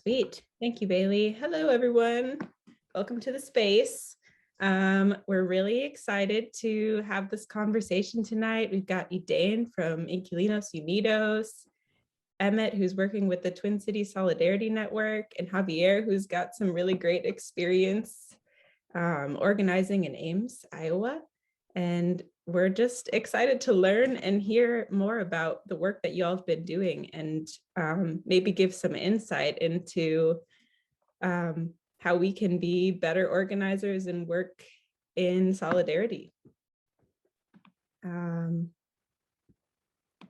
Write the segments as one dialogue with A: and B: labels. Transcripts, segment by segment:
A: Sweet. Thank you, Bailey. Hello, everyone. Welcome to the space. We're really excited to have this conversation tonight. We've got Edain from Inquilinos Unidos, Emmett, who's working with the Twin Cities Solidarity Network, and Javier, who's got some really great experience organizing in Ames, Iowa. And we're just excited to learn and hear more about the work that y'all have been doing and maybe give some insight into how we can be better organizers and work in solidarity. And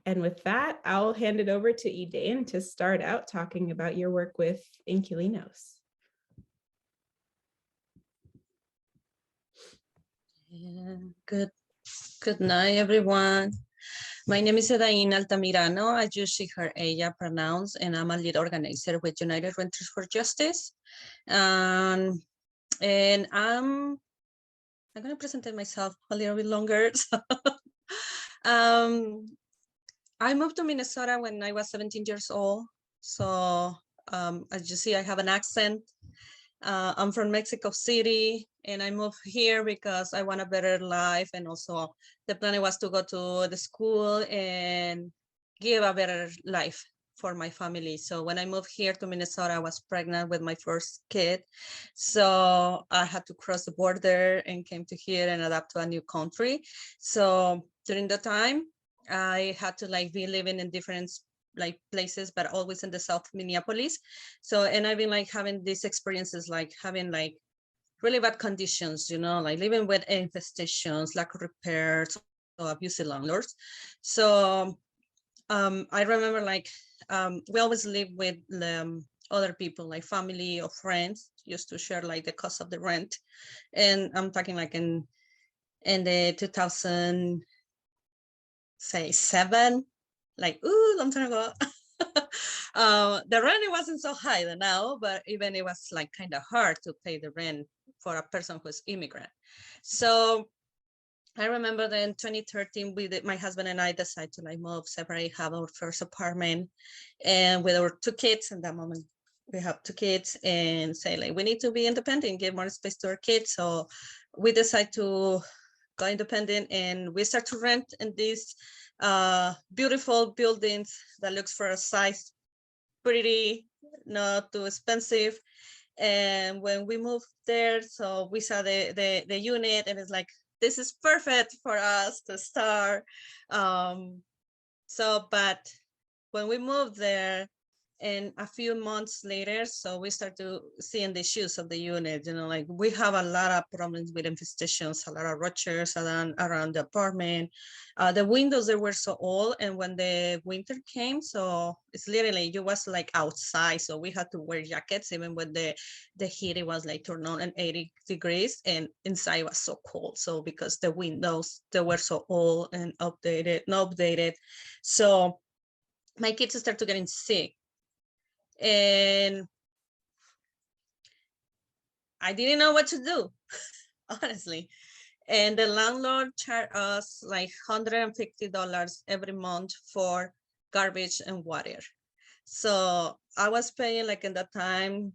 A: with that, I'll hand it over to Edain to start out talking about your work with Inquilinos.
B: Good night, everyone. My name is Edain Alimentario. I use she, her, ella pronouns, and I'm a lead organizer with United Renters for Justice. And I'm going to present myself a little bit longer. So, I moved to Minnesota when I was 17 years old. So as you see, I have an accent. I'm from Mexico City, and I moved here because I want a better life. And also the plan was to go to the school and give a better life for my family. So when I moved here to Minnesota, I was pregnant with my first kid. So I had to cross the border and came to here and adapt to a new country. So during the time, I had to be living in different places, but always in the South Minneapolis. So, and I've been having these experiences, having really bad conditions, living with infestations, lack of repairs, or abusive landlords. So I remember we always live with other people, like family or friends, used to share the cost of the rent. And I'm talking in the 2007, long time ago. The rent wasn't so high now, but even it was kind of hard to pay the rent for a person who's immigrant. So I remember then 2013, my husband and I decided to move, separate, have our first apartment, and with our two kids. At that moment, we have two kids, and say we need to be independent, give more space to our kids. So we decided to go independent, and we start to rent in these beautiful buildings that looks for a size pretty, not too expensive. And when we moved there, so we saw the unit, and it's this is perfect for us to start. But when we moved there, and a few months later, so we start to seeing the issues of the unit. We have a lot of problems with infestations, a lot of roaches around the apartment. The windows, they were so old, and when the winter came, so it's literally, you was outside, so we had to wear jackets even when the heat, it was turned on at 80 degrees, and inside was so cold. So because the windows, they were so old and not updated. So my kids start to getting sick. And I didn't know what to do, honestly. And the landlord charged us $150 every month for garbage and water. So I was paying in that time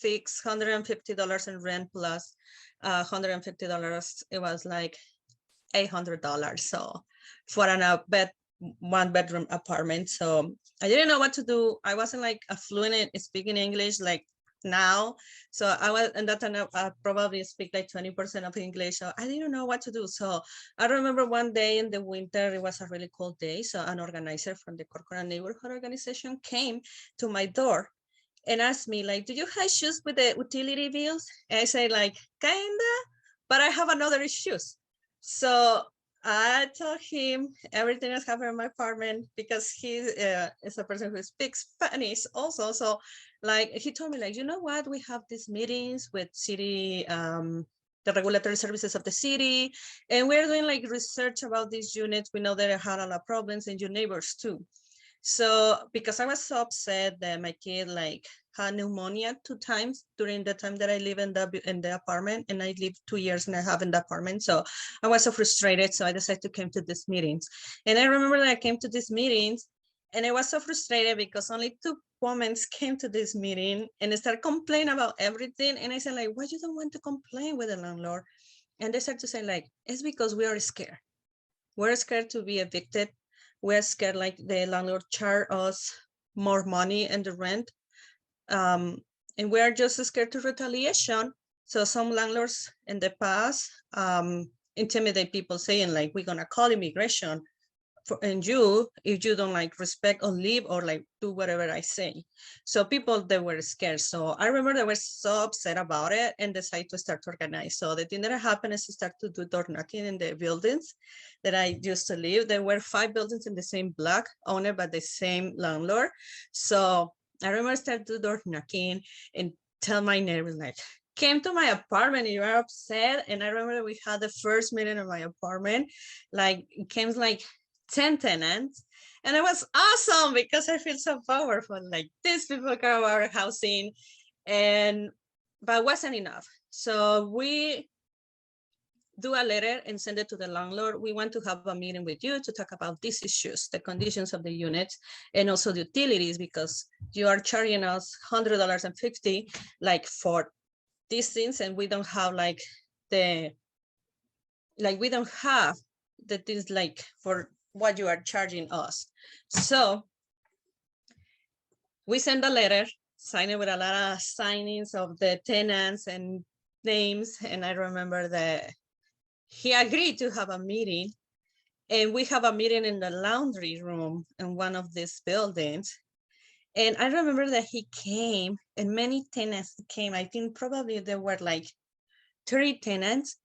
B: $650 in rent plus $150. It was $800. So for a one bedroom apartment. So I didn't know what to do. I wasn't fluent in speaking English now. So I was, and that time I probably speak 20% of English. So I didn't know what to do. So I remember one day in the winter, it was a really cold day. So an organizer from the Corcoran Neighborhood Organization came to my door and asked me do you have issues with the utility bills? And I say kinda, but I have another issues. So I told him everything that's happening in my apartment, because he is a person who speaks Spanish also. So he told me you know what, we have these meetings with city, the regulatory services of the city, and we're doing research about these units. We know that they had a lot of problems, and your neighbors too. So because I was so upset that my kid had pneumonia 2 times during the time that I live in the apartment, and I lived 2 years and a half in the apartment. So I was so frustrated. So I decided to come to these meetings. And I remember that I came to these meetings, And I was so frustrated because only two women came to this meeting and started complaining about everything. And I said, like, why you don't want to complain with the landlord? And they started to say, like, it's because we are scared. We're scared to be evicted. We're scared like the landlord charge us more money in the rent. And we're just scared to retaliation. So some landlords in the past intimidate people saying like, we're gonna call immigration and you, if you don't like respect or leave or like do whatever I say. So people, they were scared. So I remember they were so upset about it and decided to start to organize. So the thing that happened is to start to do door knocking in the buildings that I used to live. There were 5 buildings in the same block owned by the same landlord. So I remember start to do door knocking and tell my neighbors like, came to my apartment and you are upset. And I remember we had the first meeting in my apartment, like it came like 10 tenants, and it was awesome because I feel so powerful. Like these people care about our housing, but it wasn't enough. So we do a letter and send it to the landlord. We want to have a meeting with you to talk about these issues, the conditions of the units, and also the utilities, because you are charging us $100.50 like for these things, and we don't have like we don't have the things like for what you are charging us. So we send a letter, sign it with a lot of signings of the tenants and names. And I remember that he agreed to have a meeting, and we have a meeting in the laundry room in one of these buildings. And I remember that he came and many tenants came. I think probably there were like 30 tenants.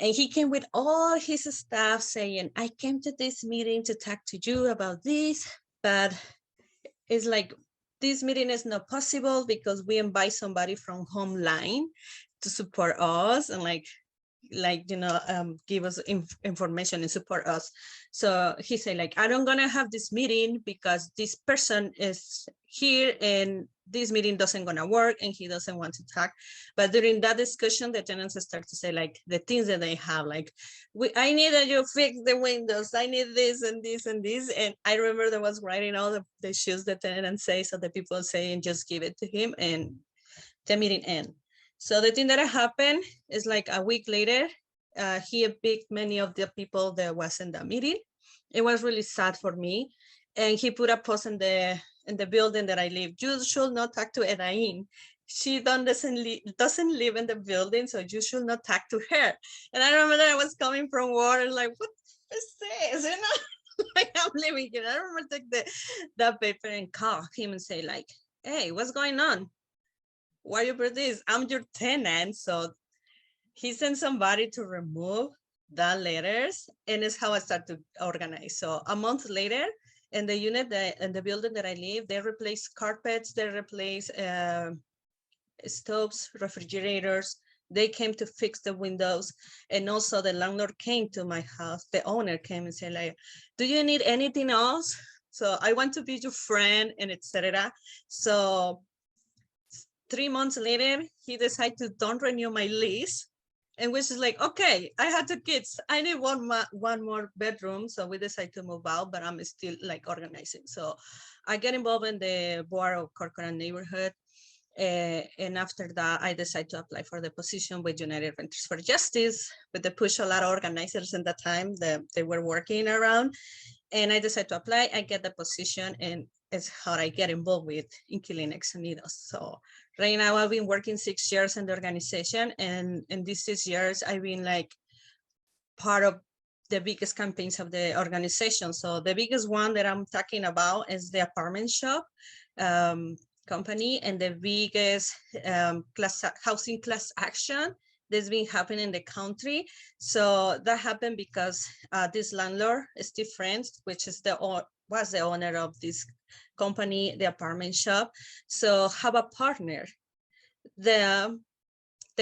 B: And he came with all his staff saying, I came to this meeting to talk to you about this, but it's like, this meeting is not possible because we invite somebody from Homeline to support us and give us information and support us. So he said like, I don't gonna have this meeting because this person is here and this meeting doesn't gonna work and he doesn't want to talk. But during that discussion, the tenants start to say like the things that they have, like, I need that you fix the windows, I need this and this and this. And I remember that was writing all the issues the tenant say, so the people say and just give it to him and the meeting end. So the thing that happened is like a week later, he picked many of the people that was in the meeting. It was really sad for me. And he put a post in the building that I live. You should not talk to Edain. She doesn't live in the building, so you should not talk to her. And I remember that I was coming from work and like, what is this? You know, like I'm living here. I remember take that paper and call him and say like, hey, what's going on? Why you put this? I'm your tenant. So he sent somebody to remove the letters, and it's how I start to organize. So a month later, in the unit, in the building that I live, they replace carpets, they replace stoves, refrigerators. They came to fix the windows. And also the landlord came to my house. The owner came and said like, do you need anything else? So I want to be your friend and etc. So 3 months later, he decided to don't renew my lease, and which is like, okay, I had 2 kids. I need one more bedroom. So we decided to move out, but I'm still like organizing. So I get involved in the board of Corcoran neighborhood. And after that, I decided to apply for the position with United Renters for Justice, with the push a lot of organizers in that time that they were working around. And I decided to apply, I get the position, and it's how I get involved with Inqulinixs and Unidxs. So right now I've been working 6 years in the organization, and in these 6 years, I've been like part of the biggest campaigns of the organization. So the biggest one that I'm talking about is the apartment shop company, and the biggest housing class action that's been happening in the country. So that happened because this landlord, Steve Friends, which is was the owner of this company, the apartment shop, so have a partner. The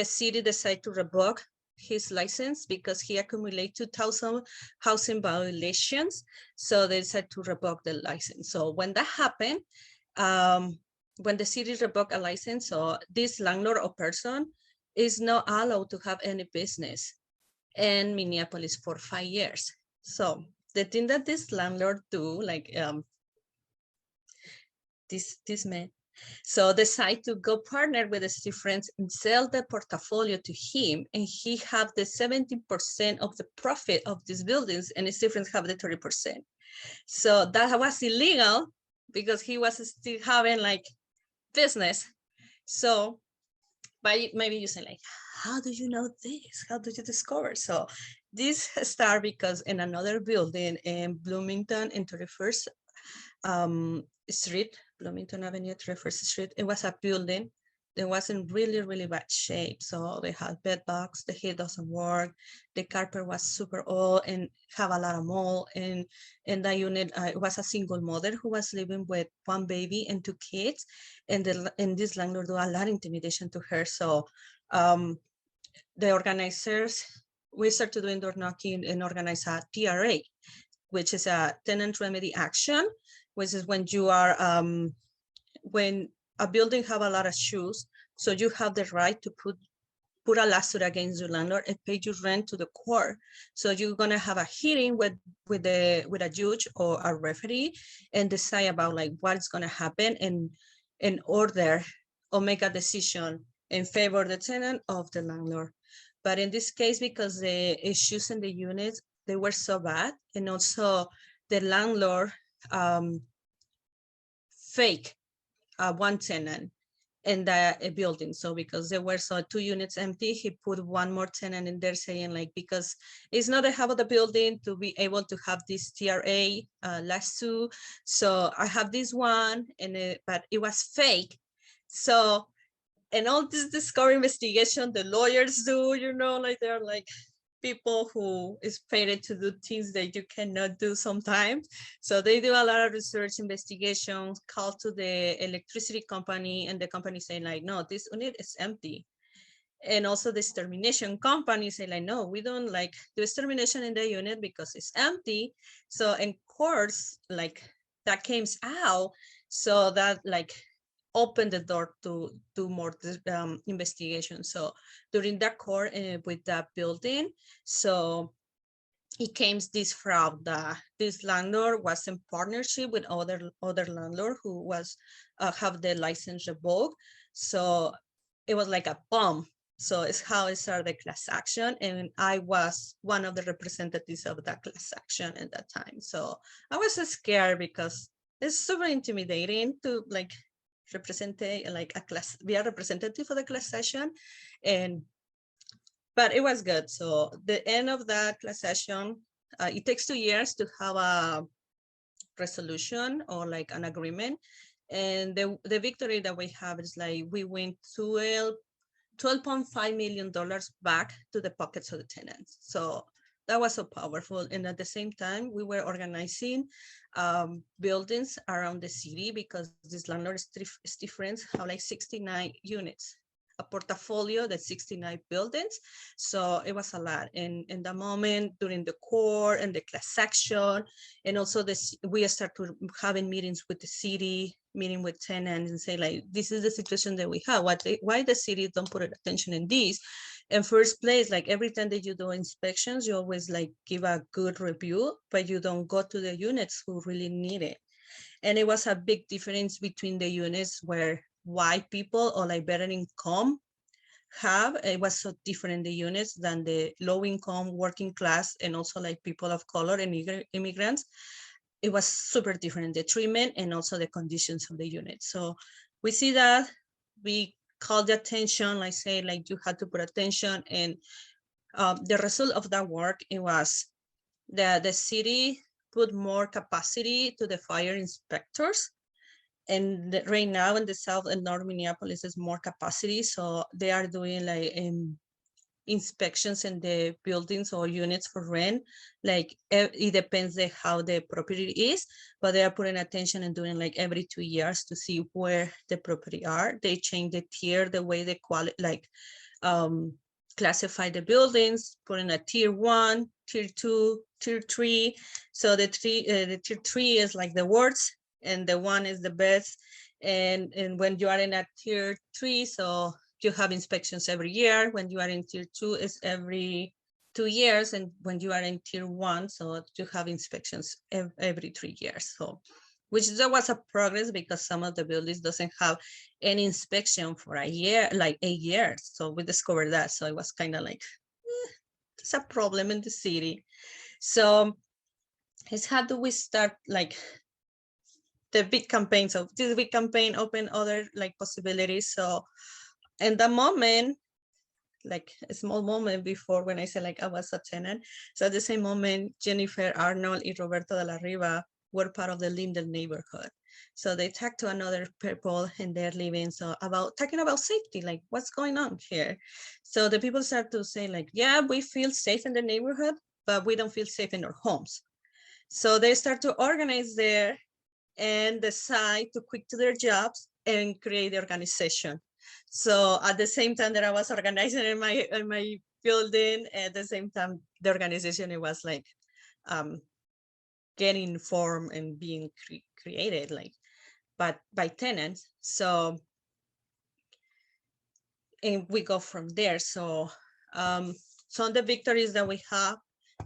B: city decided to revoke his license because he accumulated 2,000 housing violations. So they decided to revoke the license. So when that happened, when the city revoked a license, so this landlord or person is not allowed to have any business in Minneapolis for 5 years. So the thing that this landlord do, like this man. So decide to go partner with his friends and sell the portfolio to him, and he have the 70% of the profit of these buildings, and his friends have the 30%. So that was illegal because he was still having like business. So, but maybe you say like, how do you know this? How did you discover? So this started because in another building in Bloomington in 31st Street, Bloomington Avenue, 31st Street, it was a building that was in really, really bad shape. So they had bed bugs, the heat doesn't work, the carpet was super old and have a lot of mold. And in the unit, it was a single mother who was living with one baby and 2 kids. And this landlord do a lot of intimidation to her. So the organizers, we started doing door knocking and organize a TRA, which is a tenant remedy action, which is when you are, when a building have a lot of issues, so you have the right to put a lawsuit against your landlord and pay your rent to the court. So you're gonna have a hearing with a judge or a referee and decide about like what is gonna happen and order or make a decision in favor of the tenant of the landlord. But in this case, because the issues in the units, they were so bad, and also the landlord fake one tenant in the building. So because there were 2 units empty, he put one more tenant in there saying like, because it's not a half of the building to be able to have this TRA lawsuit. So I have this one, and but it was fake. So, and all this discovery investigation, the lawyers do, you know, like they're like people who is paid to do things that you cannot do sometimes. So they do a lot of research, investigations, call to the electricity company, and the company say like, no, this unit is empty. And also the extermination company say like, no, we don't like do extermination in the unit because it's empty. So in course, like that came out, so that like open the door to do more investigation. So during that court with that building, so it came this fraud that this landlord was in partnership with other landlord who was have the license revoked. So it was like a bomb. So it's how it started the class action, and I was one of the representatives of that class action at that time. So I was scared because it's super intimidating to like represent like a class, be a representative for the class session, but it was good. So the end of that class session, it takes 2 years to have a resolution or like an agreement, and the victory that we have is like we win $12.5 million back to the pockets of the tenants. So that was so powerful. And at the same time, we were organizing buildings around the city because these landlords friends have like 69 units, a portfolio that's 69 buildings. So it was a lot. And in the moment during the core and the class action, and also this, we started having meetings with the city, meeting with tenants and say like, this is the situation that we have. Why the city don't put attention in this? In first place, like every time that you do inspections, you always like give a good review, but you don't go to the units who really need it. And it was a big difference between the units where white people or like better income have. It was so different in the units than the low income, working class, and also like people of color and immigrants. It was super different in the treatment and also the conditions of the unit. So we see that we call the attention, like say, like you had to put attention, and the result of that work, it was that the city put more capacity to the fire inspectors. And right now in the South and North Minneapolis is more capacity. So they are doing like inspections in the buildings or units for rent. Like it depends on how the property is, but they are putting attention and doing like every 2 years to see where the property are. They change the tier, the way they like classify the buildings, putting a tier 1, tier 2, tier 3. So the tier 3 is like the worst, and the 1 is the best. And when you are in a tier 3, so you have inspections every year. When you are in tier 2, it's every 2 years. And when you are in tier 1, so you have inspections every 3 years. So which there was a progress because some of the buildings doesn't have any inspection for a year, like 8 years. So we discovered that. So it was kind of like, it's a problem in the city. So it's how do we start like the big campaign? So this big campaign opened other like possibilities. So in the moment, like a small moment before when I said like I was a tenant. So at the same moment, Jennifer Arnold and Roberto de la Riva were part of the Linden neighborhood. So they talked to another people in their living. So about talking about safety, like what's going on here. So the people start to say like, yeah, we feel safe in the neighborhood, but we don't feel safe in our homes. So they start to organize there and decide to quit to their jobs and create the organization. So at the same time that I was organizing in my building, at the same time the organization, it was like getting formed and being created like by tenants. So and we go from there. So some of the victories that we have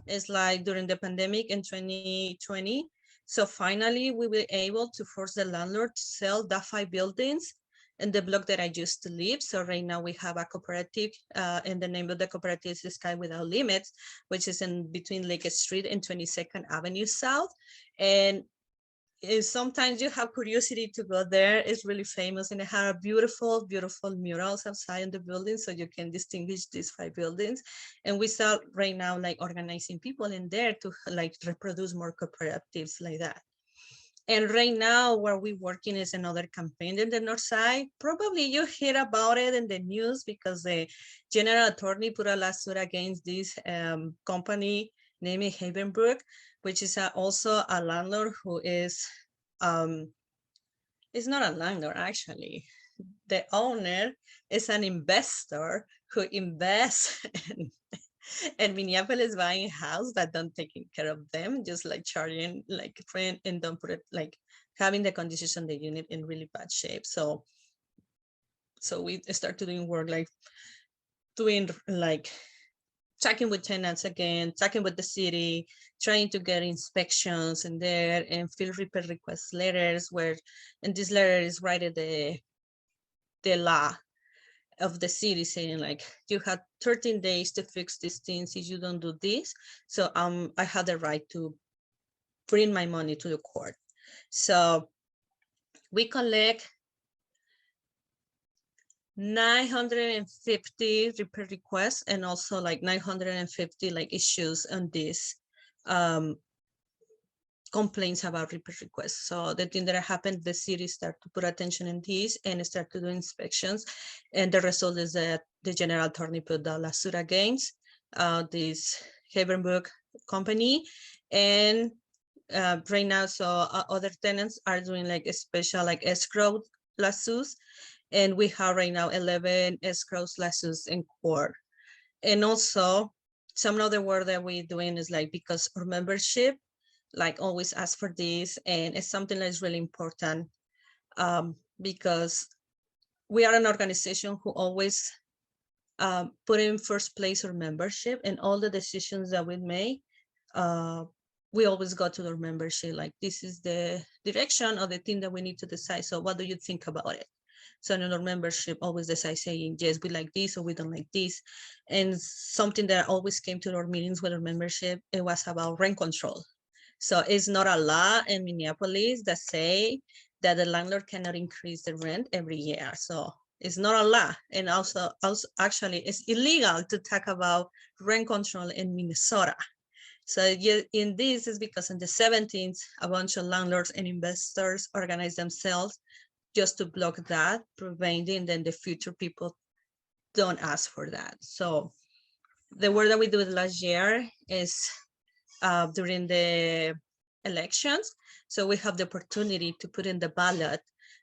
B: is like during the pandemic in 2020. So finally we were able to force the landlord to sell the 5 buildings in the block that I used to live. So right now we have a cooperative, and the name of the cooperative is Sky Without Limits, which is in between Lake Street and 22nd Avenue South. And sometimes you have curiosity to go there. It's really famous, and it has beautiful, beautiful murals outside in the building, so you can distinguish these 5 buildings. And we start right now like organizing people in there to like reproduce more cooperatives like that. And right now where we're working is another campaign in the north side. Probably you hear about it in the news because the general attorney put a lawsuit against this company named Havenbrook, which is also a landlord who is, it's not a landlord actually. The owner is an investor who invests in Minneapolis buying a house that don't taking care of them, just like charging like rent and don't put it like having the conditions on the unit in really bad shape. So we start doing work like doing like talking with tenants again, talking with the city, trying to get inspections in there and fill repair request letters where, and this letter is writing the law of the city saying like, you had 13 days to fix these things. If you don't do this, so I had the right to bring my money to the court. So we collect 950 repair requests and also like 950 like issues on this complaints about repair requests. So the thing that happened, the city start to put attention in this and start to do inspections. And the result is that the general attorney put the lawsuit against this Havenbrook company. And right now, so other tenants are doing like a special like escrow lawsuits. And we have right now 11 escrow lawsuits in court. And also some other work that we're doing is like, because our membership like always ask for this, and it's something that is really important because we are an organization who always put in first place our membership, and all the decisions that we make, we always go to our membership like, this is the direction of the thing that we need to decide, so what do you think about it? So in our membership always decide saying, yes, we like this or we don't like this. And something that always came to our meetings with our membership, it was about rent control. So it's not a law in Minneapolis that say that the landlord cannot increase the rent every year. So it's not a law. And also actually it's illegal to talk about rent control in Minnesota. So in this is because in the 17th, a bunch of landlords and investors organized themselves just to block that, preventing then the future people don't ask for that. So the work that we did last year is during the elections. So we have the opportunity to put in the ballot,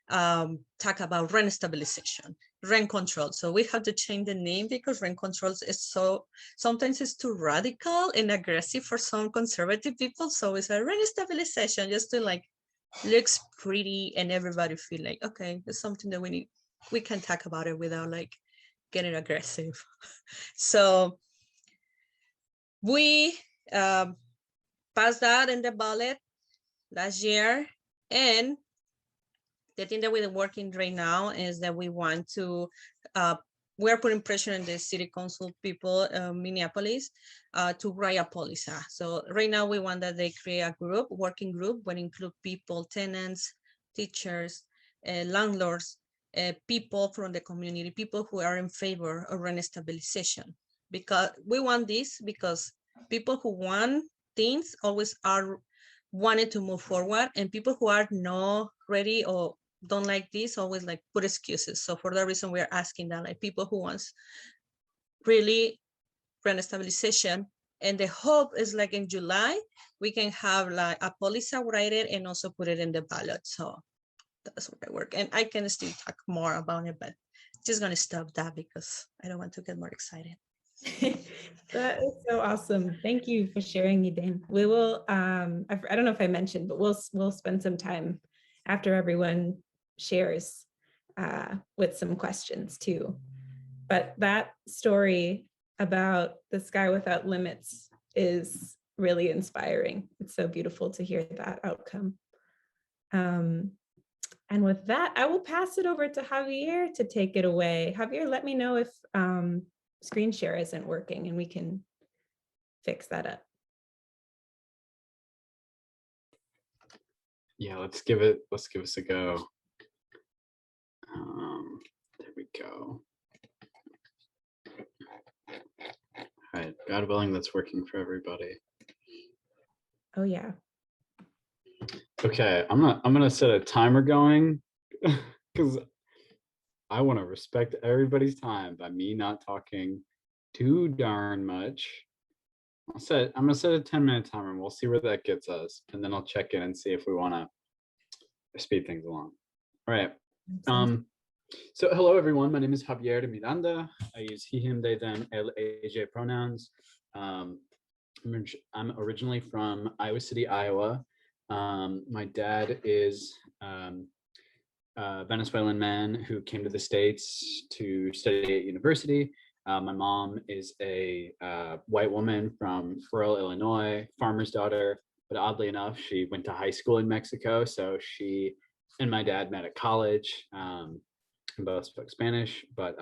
B: talk about rent stabilization, rent control. So we have to change the name because rent controls is so, sometimes it's too radical and aggressive for some conservative people. So it's a rent stabilization just to like, looks pretty and everybody feel like, okay, it's something that we can talk about it without like getting aggressive. So we passed that in the ballot last year, And the thing that we're working right now is that we want to, we're putting pressure on the city council people, Minneapolis, to write a policy. So right now we want that they create a group, working group, would include people, tenants, teachers, landlords, people from the community, people who are in favor of rent stabilization. Because we want this because people who want things always are wanted to move forward, and people who are not ready or don't like this always like put excuses. So for that reason, we're asking that, like, people who wants really rent stabilization. And the hope is like in July, we can have like a policy written and also put it in the ballot. So that's what I work. And I can still talk more about it, but just gonna stop that because I don't want to get more excited.
A: That is so awesome. Thank you for sharing, Edain. We will, I don't know if I mentioned, but we'll spend some time after everyone shares with some questions too. But that story about the sky without limits is really inspiring. It's so beautiful to hear that outcome. And with that, I will pass it over to Javier to take it away. Javier, let me know if screen share isn't working and we can fix that up.
C: Yeah, let's give us a go. There we go. All right, God willing, that's working for everybody.
A: Oh yeah.
C: Okay, I'm gonna set a timer going because I want to respect everybody's time by me not talking too darn much. I'm gonna set a 10-minute timer and we'll see where that gets us, and then I'll check in and see if we want to speed things along. All right. So hello everyone, my name is Javier Miranda. I use he, him, they, them, él, AJ pronouns. I'm originally from Iowa City, Iowa. My dad is a Venezuelan man who came to the States to study at university. My mom is a white woman from Farrell, Illinois, farmer's daughter, but oddly enough, she went to high school in Mexico. So she and my dad met at college and both spoke Spanish, but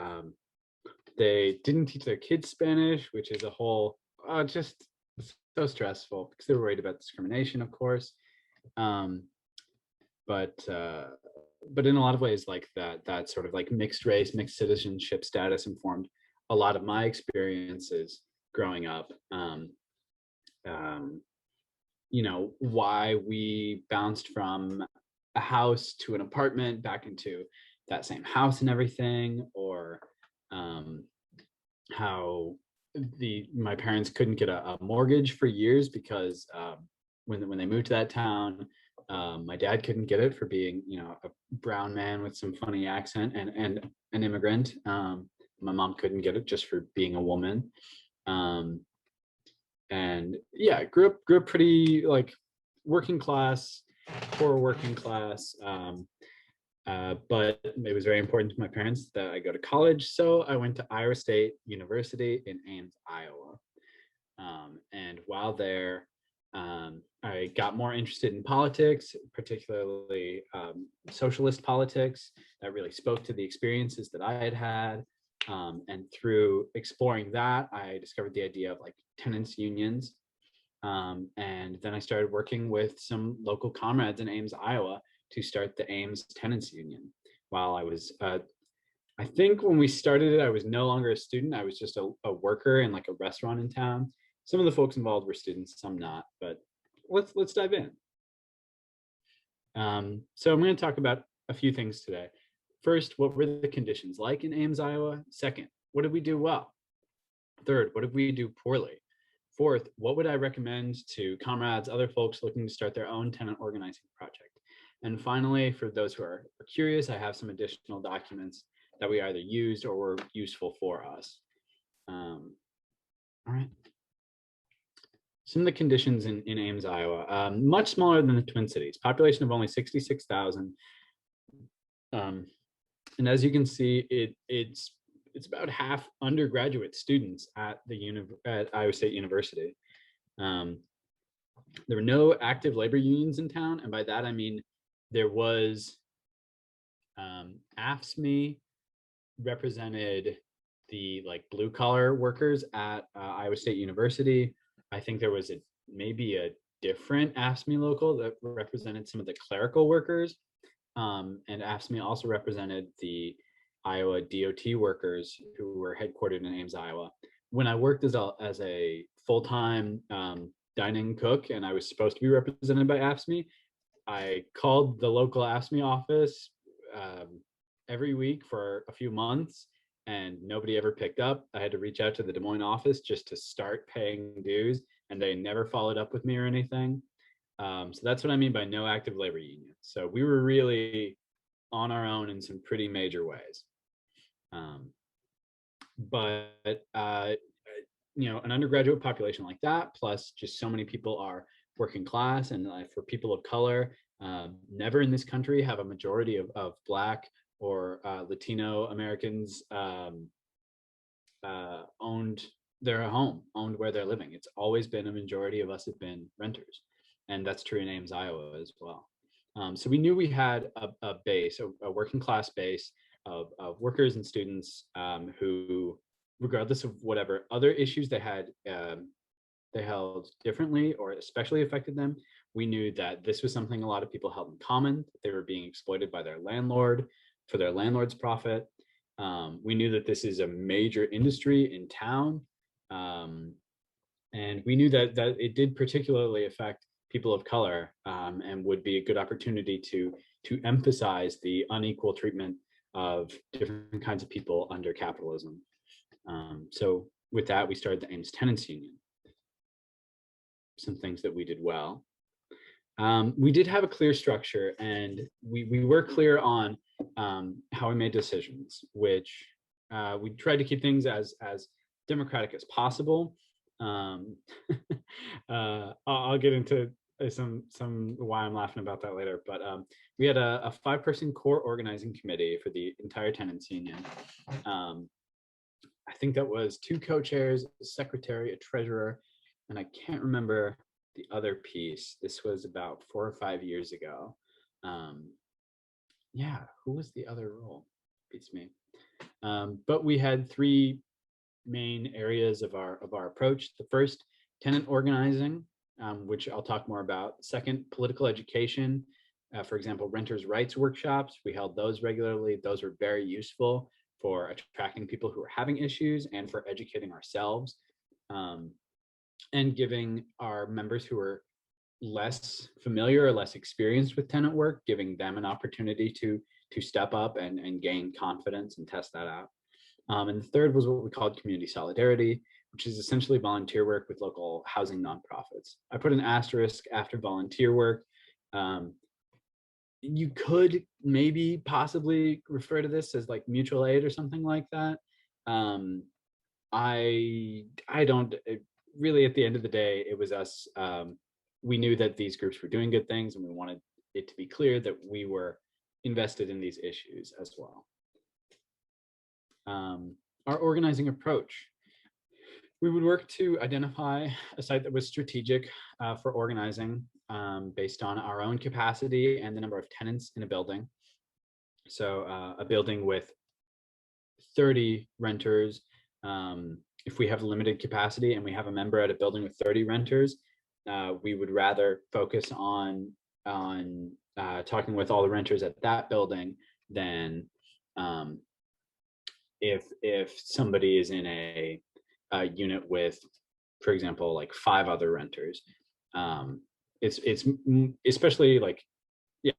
C: they didn't teach their kids Spanish, which is a whole, just so stressful because they were worried about discrimination, of course. But in a lot of ways, like that sort of like mixed race, mixed citizenship status informed a lot of my experiences growing up. You know, why we bounced from a house to an apartment back into that same house and everything, or how my parents couldn't get a mortgage for years because when they moved to that town, my dad couldn't get it for being, you know, a brown man with some funny accent and an immigrant. My mom couldn't get it just for being a woman. And yeah, grew up pretty like working class, poor working class. But it was very important to my parents that I go to college. So I went to Iowa State University in Ames, Iowa. And while there, I got more interested in politics, particularly socialist politics that really spoke to the experiences that I had had. And through exploring that, I discovered the idea of like tenants unions. And then I started working with some local comrades in Ames, Iowa to start the Ames Tenants Union. While I was, I think when we started it, I was no longer a student. I was just a worker in like a restaurant in town. Some of the folks involved were students, some not, but let's dive in. So I'm going to talk about a few things today. First, what were the conditions like in Ames, Iowa? Second, what did we do well? Third, what did we do poorly? Fourth, what would I recommend to comrades, other folks looking to start their own tenant organizing project? And finally, for those who are curious, I have some additional documents that we either used or were useful for us. All right. Some of the conditions in Ames, Iowa, much smaller than the Twin Cities, population of only 66,000. And as you can see, it's about half undergraduate students at Iowa State University. There were no active labor unions in town, and by that I mean there was AFSCME represented the like blue collar workers at Iowa State University. I think there was maybe a different AFSCME local that represented some of the clerical workers. And AFSCME also represented the Iowa DOT workers who were headquartered in Ames, Iowa. When I worked as a full-time dining cook and I was supposed to be represented by AFSCME, I called the local AFSCME office every week for a few months and nobody ever picked up. I had to reach out to the Des Moines office just to start paying dues, and they never followed up with me or anything. So that's what I mean by no active labor union. So we were really on our own in some pretty major ways. But an undergraduate population like that, plus just so many people are working class, and for people of color, never in this country have a majority of Black or Latino Americans owned their home, owned where they're living. It's always been a majority of us have been renters. And that's true in Ames, Iowa as well. So we knew we had a base, a working class base of workers and students who, regardless of whatever other issues they had, they held differently or especially affected them, we knew that this was something a lot of people held in common. They were being exploited by their landlord for their landlord's profit. We knew that this is a major industry in town. And we knew that it did particularly affect people of color, and would be a good opportunity to emphasize the unequal treatment of different kinds of people under capitalism. So with that, we started the Ames Tenants Union. Some things that we did well. We did have a clear structure, and we were clear on how we made decisions, which we tried to keep things as democratic as possible. I'll get into some why I'm laughing about that later, but we had a 5-person core organizing committee for the entire tenants union. I think that was 2 co-chairs, a secretary, a treasurer, and I can't remember the other piece. This was about 4 or 5 years ago. Yeah, who was the other role? Beats me. But we had 3 main areas of our approach. The first, tenant organizing, which I'll talk more about. Second, political education. For example, renters' rights workshops. We held those regularly. Those were very useful for attracting people who are having issues and for educating ourselves, and giving our members who are less familiar or less experienced with tenant work, giving them an opportunity to step up and gain confidence and test that out. And the third was what we called community solidarity, which is essentially volunteer work with local housing nonprofits. I put an asterisk after volunteer work. You could maybe possibly refer to this as like mutual aid or something like that. I don't really, at the end of the day, it was us. We knew that these groups were doing good things, and we wanted it to be clear that we were invested in these issues as well. Our organizing approach. We would work to identify a site that was strategic for organizing based on our own capacity and the number of tenants in a building. So a building with 30 renters, if we have limited capacity and we have a member at a building with 30 renters, we would rather focus on talking with all the renters at that building than if somebody is in a unit with, for example, like 5 other renters. It's especially like, yeah,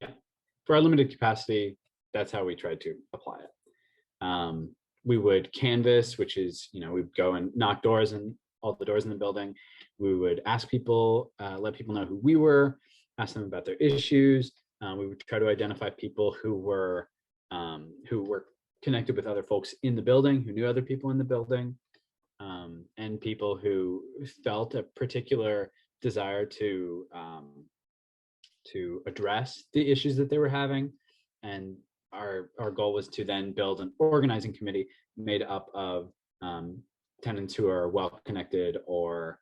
C: for our limited capacity, that's how we tried to apply it. We would canvass, which is, we'd go and knock doors and all the doors in the building. We would ask people, let people know who we were, ask them about their issues. We would try to identify people who were connected with other folks in the building, who knew other people in the building, and people who felt a particular desire to address the issues that they were having. And our goal was to then build an organizing committee made up of tenants who are well connected or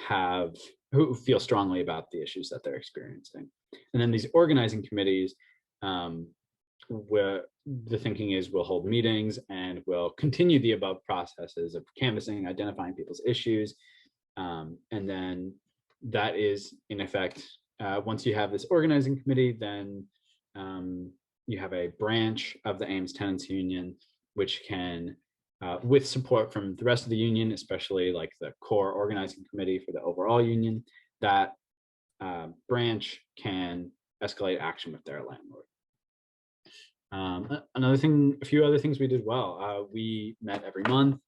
C: have who feel strongly about the issues that they're experiencing. And then these organizing committees, where the thinking is we'll hold meetings and we'll continue the above processes of canvassing, identifying people's issues. And then that is in effect, once you have this organizing committee, then you have a branch of the Ames Tenants Union, which can, with support from the rest of the union, especially like the core organizing committee for the overall union, that branch can escalate action with their landlord. Another thing, a few other things we did well. We met every month.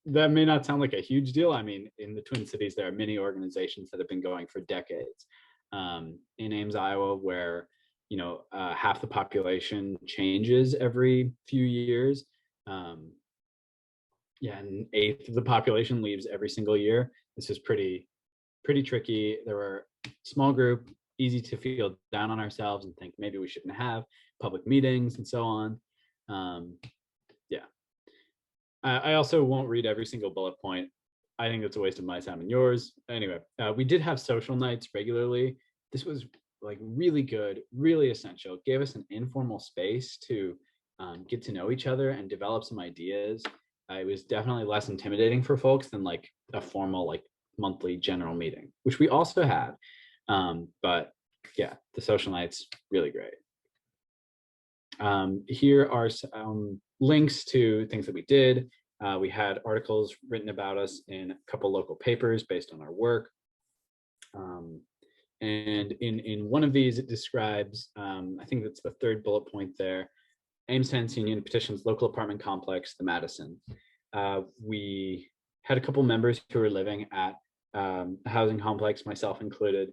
C: That may not sound like a huge deal. I mean, in the Twin Cities, there are many organizations that have been going for decades. In Ames, Iowa, where half the population changes every few years. And an eighth of the population leaves every single year. This is pretty tricky. There were a small group, easy to feel down on ourselves and think maybe we shouldn't have public meetings and so on. I also won't read every single bullet point. I think it's a waste of my time and yours. Anyway, we did have social nights regularly. This was like really good, really essential. It gave us an informal space to get to know each other and develop some ideas. It was definitely less intimidating for folks than like a formal like monthly general meeting, which we also had. But yeah, the social nights, really great. Here are some links to things that we did. We had articles written about us in a couple local papers based on our work. And in one of these, it describes, I think that's the third bullet point there, Ames Tenants Union petitions local apartment complex, the Madison. We had a couple members who were living at a housing complex, myself included,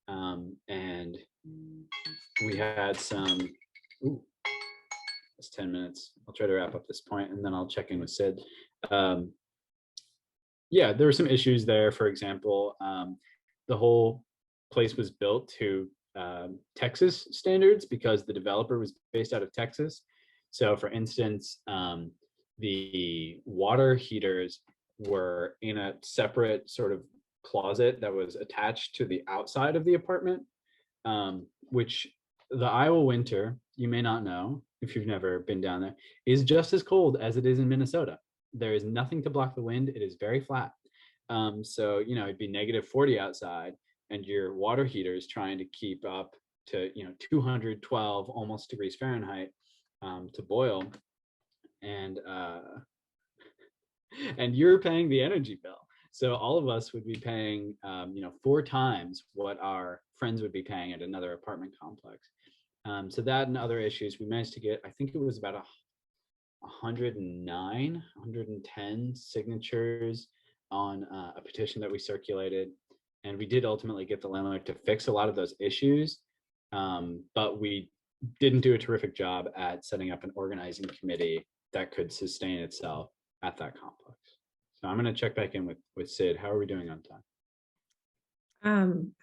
C: and we had some, it's 10 minutes. I'll try to wrap up this point and then I'll check in with Sid. Yeah, there were some issues there. For example, the whole place was built to Texas standards because the developer was based out of Texas. So for instance, the water heaters were in a separate sort of closet that was attached to the outside of the apartment, which the Iowa winter, you may not know if you've never been down there, is just as cold as it is in Minnesota. There is nothing to block the wind. It is very flat. So, it'd be -40 outside and your water heater is trying to keep up to, 212 almost degrees Fahrenheit to boil. And you're paying the energy bill. So all of us would be paying, 4 times what our friends would be paying at another apartment complex. So that and other issues, we managed to get, I think it was about 110 signatures on a petition that we circulated. And we did ultimately get the landlord to fix a lot of those issues. But we didn't do a terrific job at setting up an organizing committee that could sustain itself at that complex. So I'm going to check back in with Sid. How are we doing on time?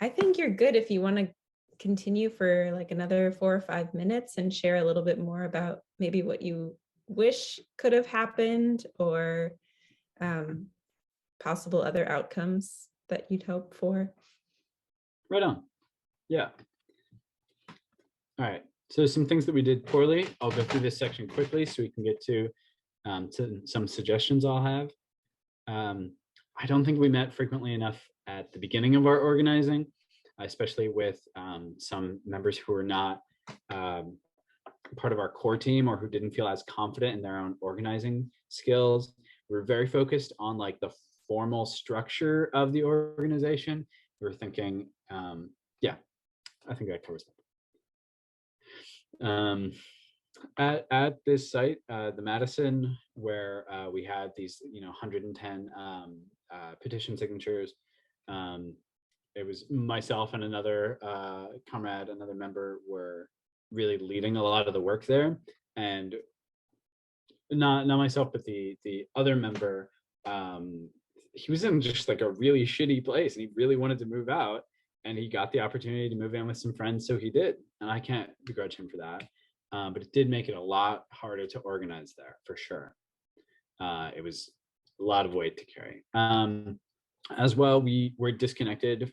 A: I think you're good if you want to continue for like another 4 or 5 minutes and share a little bit more about maybe what you wish could have happened or possible other outcomes that you'd hope for.
C: Right on. Yeah. All right. So some things that we did poorly. I'll go through this section quickly so we can get to some suggestions I'll have. I don't think we met frequently enough at the beginning of our organizing, especially with some members who were not part of our core team or who didn't feel as confident in their own organizing skills. We were very focused on like the formal structure of the organization. We were thinking, yeah, I think that covers that. At this site, the Madison, where we had these, 110 petition signatures, it was myself and another comrade, another member, were really leading a lot of the work there, and not myself, but the other member, he was in just like a really shitty place, and he really wanted to move out, and he got the opportunity to move in with some friends, so he did, and I can't begrudge him for that. But it did make it a lot harder to organize there, for sure. It was a lot of weight to carry. As well, we were disconnected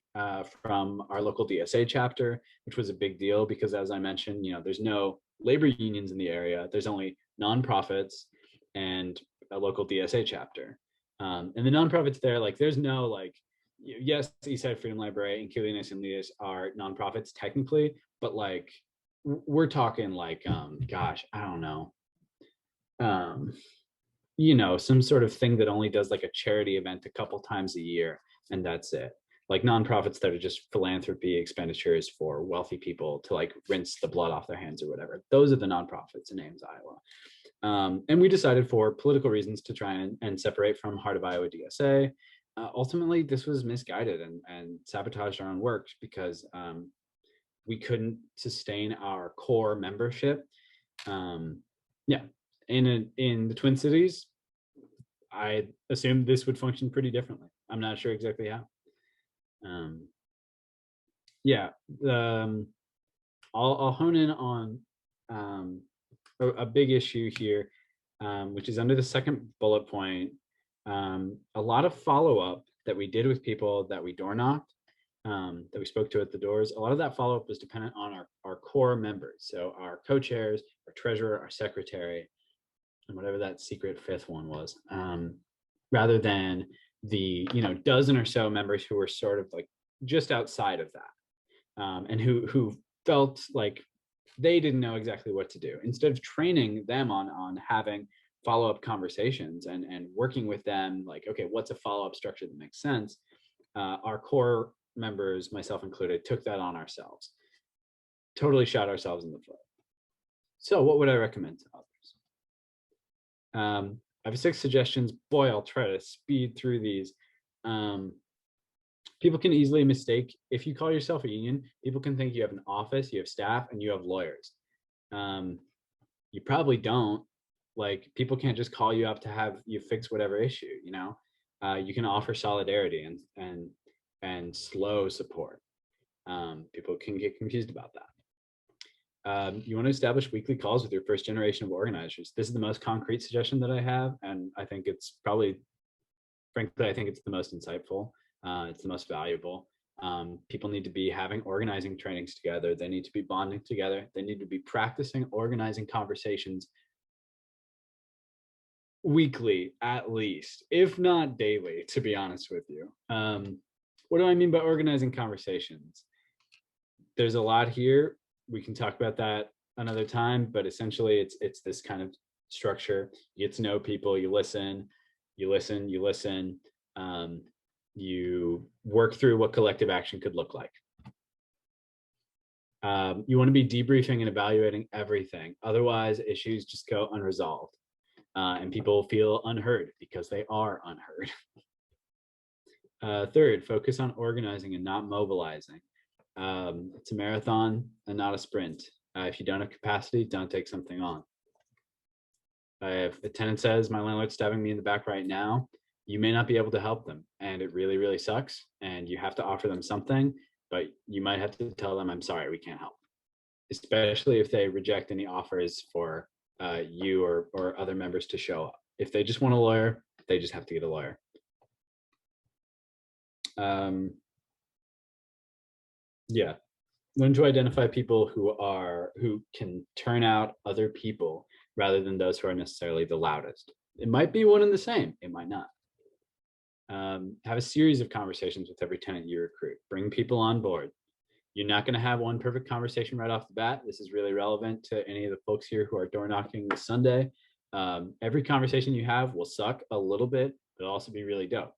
C: from our local DSA chapter, which was a big deal because, as I mentioned, there's no labor unions in the area. There's only nonprofits and a local DSA chapter. And the nonprofits there, like, there's no like, yes, Eastside Freedom Library, Inqulinixs, and Unidxs are nonprofits technically, but like, we're talking like, gosh, I don't know. Some sort of thing that only does like a charity event a couple times a year, and that's it. Like nonprofits that are just philanthropy expenditures for wealthy people to like rinse the blood off their hands or whatever. Those are the nonprofits in Ames, Iowa. And we decided for political reasons to try and separate from Heart of Iowa DSA. Ultimately, this was misguided and sabotaged our own work because we couldn't sustain our core membership. In the Twin Cities, I assumed this would function pretty differently. I'm not sure exactly how. I'll hone in on a big issue here, which is under the second bullet point. A lot of follow-up that we did with people that we door knocked, that we spoke to at the doors, a lot of that follow-up was dependent on our core members. So our co-chairs, our treasurer, our secretary, and whatever that secret fifth one was, rather than the dozen or so members who were sort of like just outside of that, and who felt like they didn't know exactly what to do. Instead of training them on having follow-up conversations and working with them, like, okay, what's a follow-up structure that makes sense? Our core members, myself included, took that on ourselves. Totally shot ourselves in the foot. So what would I recommend to others? I have 6 suggestions. Boy, I'll try to speed through these. People can easily mistake, if you call yourself a union, people can think you have an office, you have staff, and you have lawyers. You probably don't. Like, people can't just call you up to have you fix whatever issue, you can offer solidarity and slow support. People can get confused about that. You want to establish weekly calls with your first generation of organizers. This is the most concrete suggestion that I have, and I think it's probably, frankly, I think it's the most insightful. It's the most valuable. People need to be having organizing trainings together. They need to be bonding together. They need to be practicing organizing conversations weekly, at least, if not daily, to be honest with you. What do I mean by organizing conversations? There's a lot here. We can talk about that another time, but essentially it's this kind of structure. You get to know people, you listen, you work through what collective action could look like. You want to be debriefing and evaluating everything. Otherwise, issues just go unresolved, and people feel unheard because they are unheard. Third, focus on organizing and not mobilizing. It's a marathon and not a sprint. If you don't have capacity, don't take something on. If a tenant says, my landlord's stabbing me in the back right now, you may not be able to help them, and it really, really sucks, and you have to offer them something, but you might have to tell them, I'm sorry, we can't help. Especially if they reject any offers for you or other members to show up. If they just want a lawyer, they just have to get a lawyer. Learn to identify people who can turn out other people rather than those who are necessarily the loudest. It might be one and the same, it might not. Have a series of conversations with every tenant you recruit. Bring people on board. You're not going to have one perfect conversation right off the bat. This is really relevant to any of the folks here who are door knocking this Sunday. Every conversation you have will suck a little bit, but it'll also be really dope.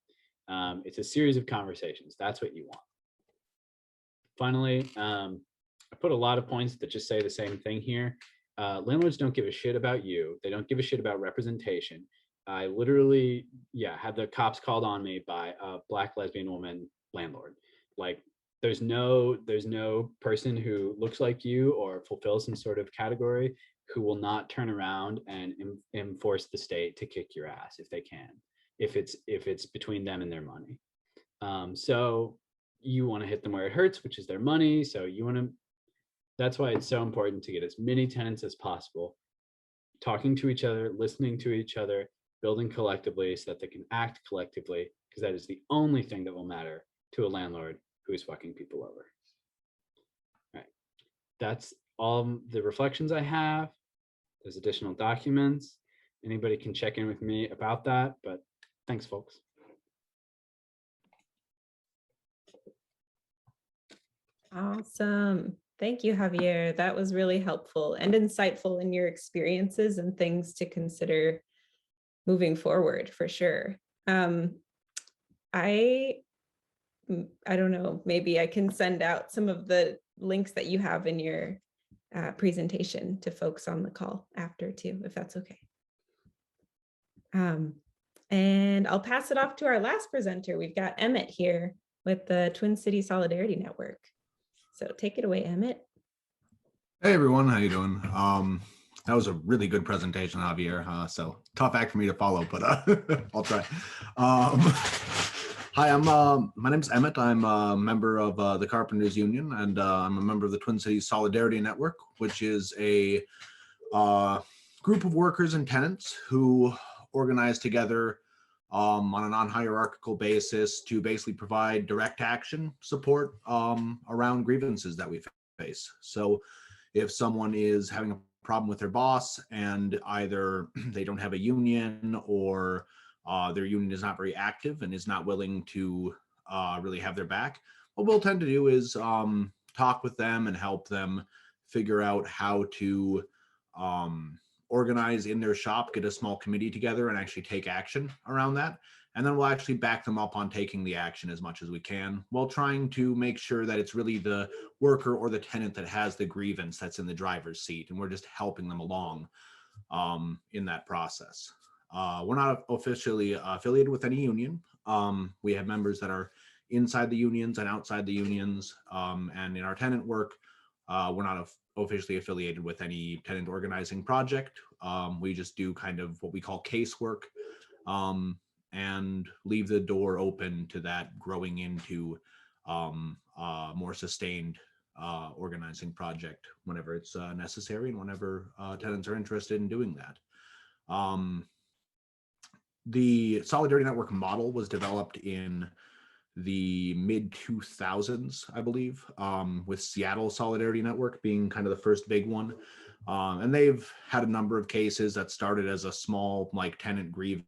C: It's a series of conversations. That's what you want. Finally, I put a lot of points that just say the same thing here. Landlords don't give a shit about you. They don't give a shit about representation. I literally, had the cops called on me by a Black lesbian woman landlord. Like, there's no person who looks like you or fulfills some sort of category who will not turn around and enforce the state to kick your ass if they can, if it's between them and their money. So you want to hit them where it hurts, which is their money. So that's why it's so important to get as many tenants as possible, talking to each other, listening to each other, building collectively so that they can act collectively. because that is the only thing that will matter to a landlord who is fucking people over. All right. That's all the reflections I have. There's additional documents. Anybody can check in with me about that, but thanks, folks.
A: Awesome. Thank you, Javier. That was really helpful and insightful in your experiences and things to consider moving forward, for sure. I don't know, maybe I can send out some of the links that you have in your presentation to folks on the call after too, if that's okay. And I'll pass it off to our last presenter. We've got Emmett here with the Twin City Solidarity Network. So take it away, Emmett.
D: Hey everyone, how you doing? That was a really good presentation, Javier. So tough act for me to follow, but I'll try. Hi, my name's Emmett. I'm a member of the Carpenters Union, and I'm a member of the Twin Cities Solidarity Network, which is a group of workers and tenants who organize together on a non-hierarchical basis to basically provide direct action support around grievances that we face. So if someone is having a problem with their boss and either they don't have a union or their union is not very active and is not willing to really have their back, what we'll tend to do is talk with them and help them figure out how to organize in their shop, get a small committee together and actually take action around that. And then we'll actually back them up on taking the action as much as we can, while trying to make sure that it's really the worker or the tenant that has the grievance that's in the driver's seat. And we're just helping them along in that process. We're not officially affiliated with any union. We have members that are inside the unions and outside the unions. And in our tenant work, we're not officially affiliated with any tenant organizing project. We just do kind of what we call casework. And leave the door open to that growing into a more sustained organizing project whenever it's necessary and whenever tenants are interested in doing that. The Solidarity Network model was developed in the mid-2000s, I believe, with Seattle Solidarity Network being kind of the first big one. And they've had a number of cases that started as a small like tenant grievance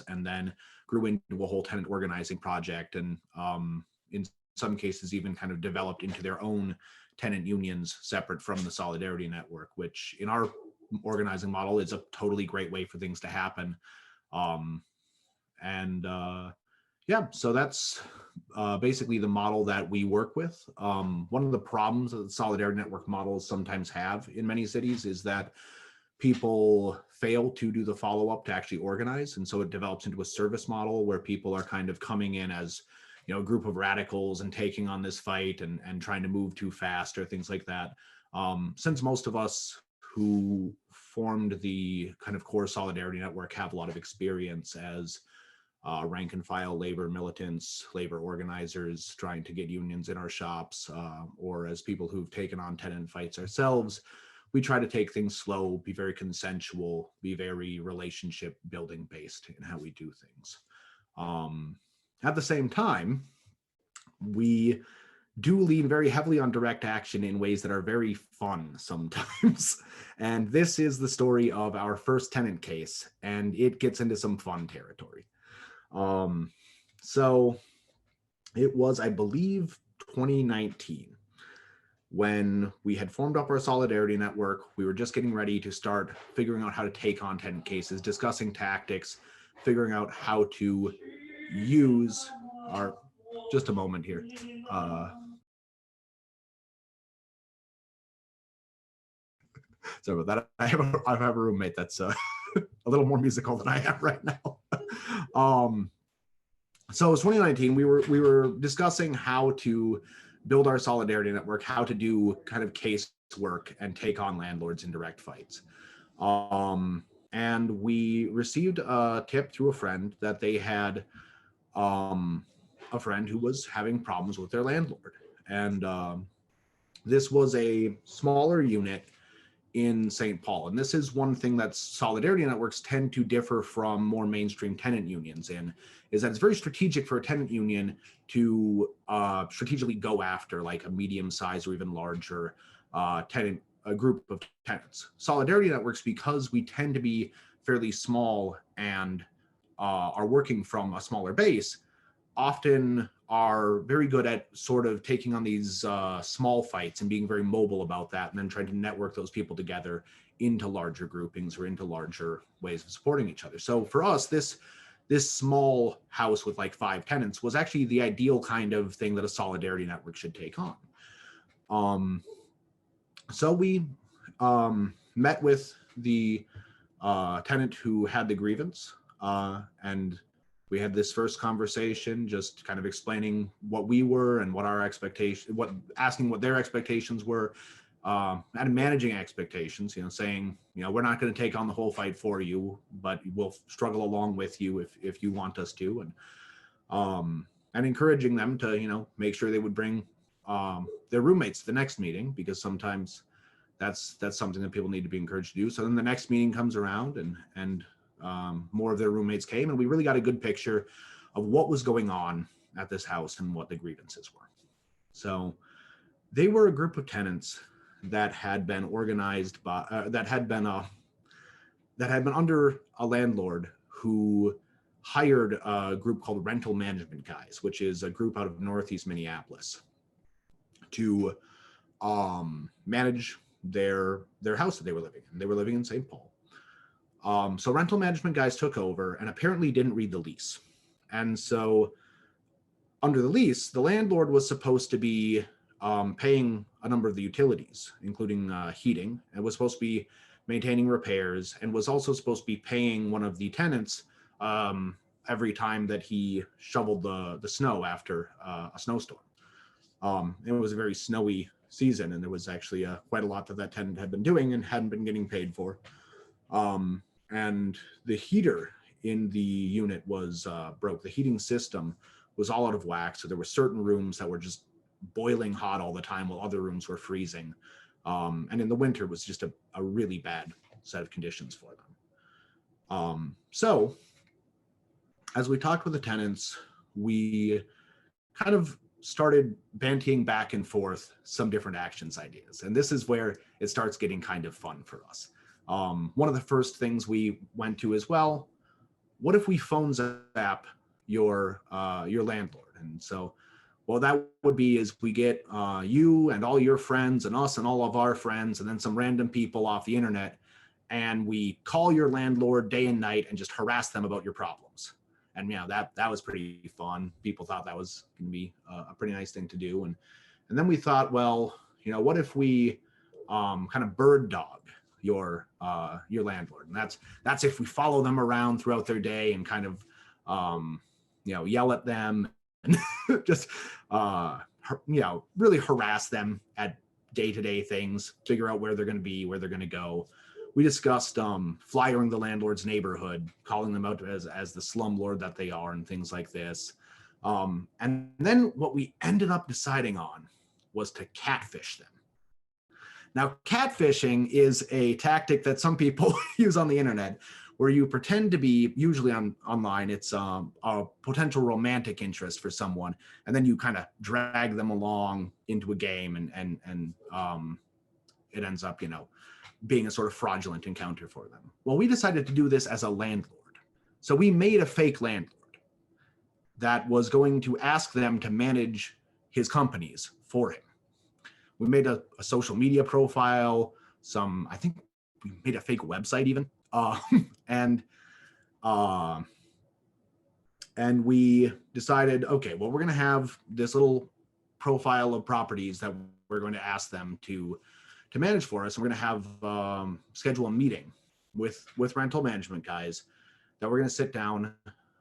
D: and then grew into a whole tenant organizing project, and in some cases even kind of developed into their own tenant unions separate from the Solidarity Network, which in our organizing model is a totally great way for things to happen. Yeah, so that's basically the model that we work with. One of the problems that the Solidarity Network models sometimes have in many cities is that people fail to do the follow-up to actually organize. And so it develops into a service model where people are kind of coming in as, you know, a group of radicals and taking on this fight and trying to move too fast or things like that. Since most of us who formed the kind of core Solidarity Network have a lot of experience as rank and file labor militants, labor organizers trying to get unions in our shops, or as people who've taken on tenant fights ourselves, we try to take things slow, be very consensual, be very relationship building based in how we do things. At the same time, we do lean very heavily on direct action in ways that are very fun sometimes. And this is the story of our first tenant case, and it gets into some fun territory. So it was, I believe, 2019. When we had formed up our Solidarity Network. We were just getting ready to start figuring out how to take on tenant cases, discussing tactics, figuring out how to use our, just a moment here. Sorry about that. I have a roommate that's a little more musical than I am right now. So it was 2019. We were discussing how to build our Solidarity Network, how to do kind of case work and take on landlords in direct fights. And we received a tip through a friend that they had a friend who was having problems with their landlord. And this was a smaller unit in St. Paul. And this is one thing that solidarity networks tend to differ from more mainstream tenant unions in, is that it's very strategic for a tenant union to strategically go after like a medium-sized or even larger a group of tenants. Solidarity networks, because we tend to be fairly small and are working from a smaller base, often are very good at sort of taking on these small fights and being very mobile about that, and then trying to network those people together into larger groupings or into larger ways of supporting each other. So for us, this small house with like 5 tenants was actually the ideal kind of thing that a solidarity network should take on. So we met with the tenant who had the grievance, and we had this first conversation, just kind of explaining what we were and what our expectations, asking what their expectations were, and managing expectations, saying, we're not going to take on the whole fight for you, but we'll struggle along with you if you want us to, and encouraging them to, make sure they would bring their roommates to the next meeting, because sometimes that's something that people need to be encouraged to do. So then the next meeting comes around, and more of their roommates came, and we really got a good picture of what was going on at this house and what the grievances were. So they were a group of tenants that had been organized by that had been under a landlord who hired a group called Rental Management Guys, which is a group out of Northeast Minneapolis, to manage their house that they were living in. They were living in St. Paul. So Rental Management Guys took over and apparently didn't read the lease. And so under the lease, the landlord was supposed to be paying a number of the utilities, including heating, and was supposed to be maintaining repairs, and was also supposed to be paying one of the tenants every time that he shoveled the snow after a snowstorm. It was a very snowy season, and there was actually quite a lot that tenant had been doing and hadn't been getting paid for. And the heater in the unit was broke. The heating system was all out of whack. So there were certain rooms that were just boiling hot all the time while other rooms were freezing. And in the winter was just a really bad set of conditions for them. So as we talked with the tenants, we kind of started bantying back and forth some different actions ideas. And this is where it starts getting kind of fun for us. One of the first things we went to is, well, what if we phone zap your landlord? And so, well, that would be is we get you and all your friends and us and all of our friends and then some random people off the internet, and we call your landlord day and night and just harass them about your problems. And that was pretty fun. People thought that was going to be a pretty nice thing to do. And then we thought, well, what if we kind of bird dog your landlord? And that's if we follow them around throughout their day and kind of yell at them and just really harass them at day-to-day things, figure out where they're going to be, where they're going to go. We discussed flyering the landlord's neighborhood, calling them out as the slumlord that they are, and things like this. And then what we ended up deciding on was to catfish them. Now, catfishing is a tactic that some people use on the internet, where you pretend to be, usually online, it's a potential romantic interest for someone, and then you kind of drag them along into a game, and it ends up, being a sort of fraudulent encounter for them. Well, we decided to do this as a landlord. So we made a fake landlord that was going to ask them to manage his companies for him. We made a social media profile, I think we made a fake website even. And we decided, okay, well, we're going to have this little profile of properties that we're going to ask them to manage for us. And we're going to have schedule a meeting with rental management guys that we're going to sit down.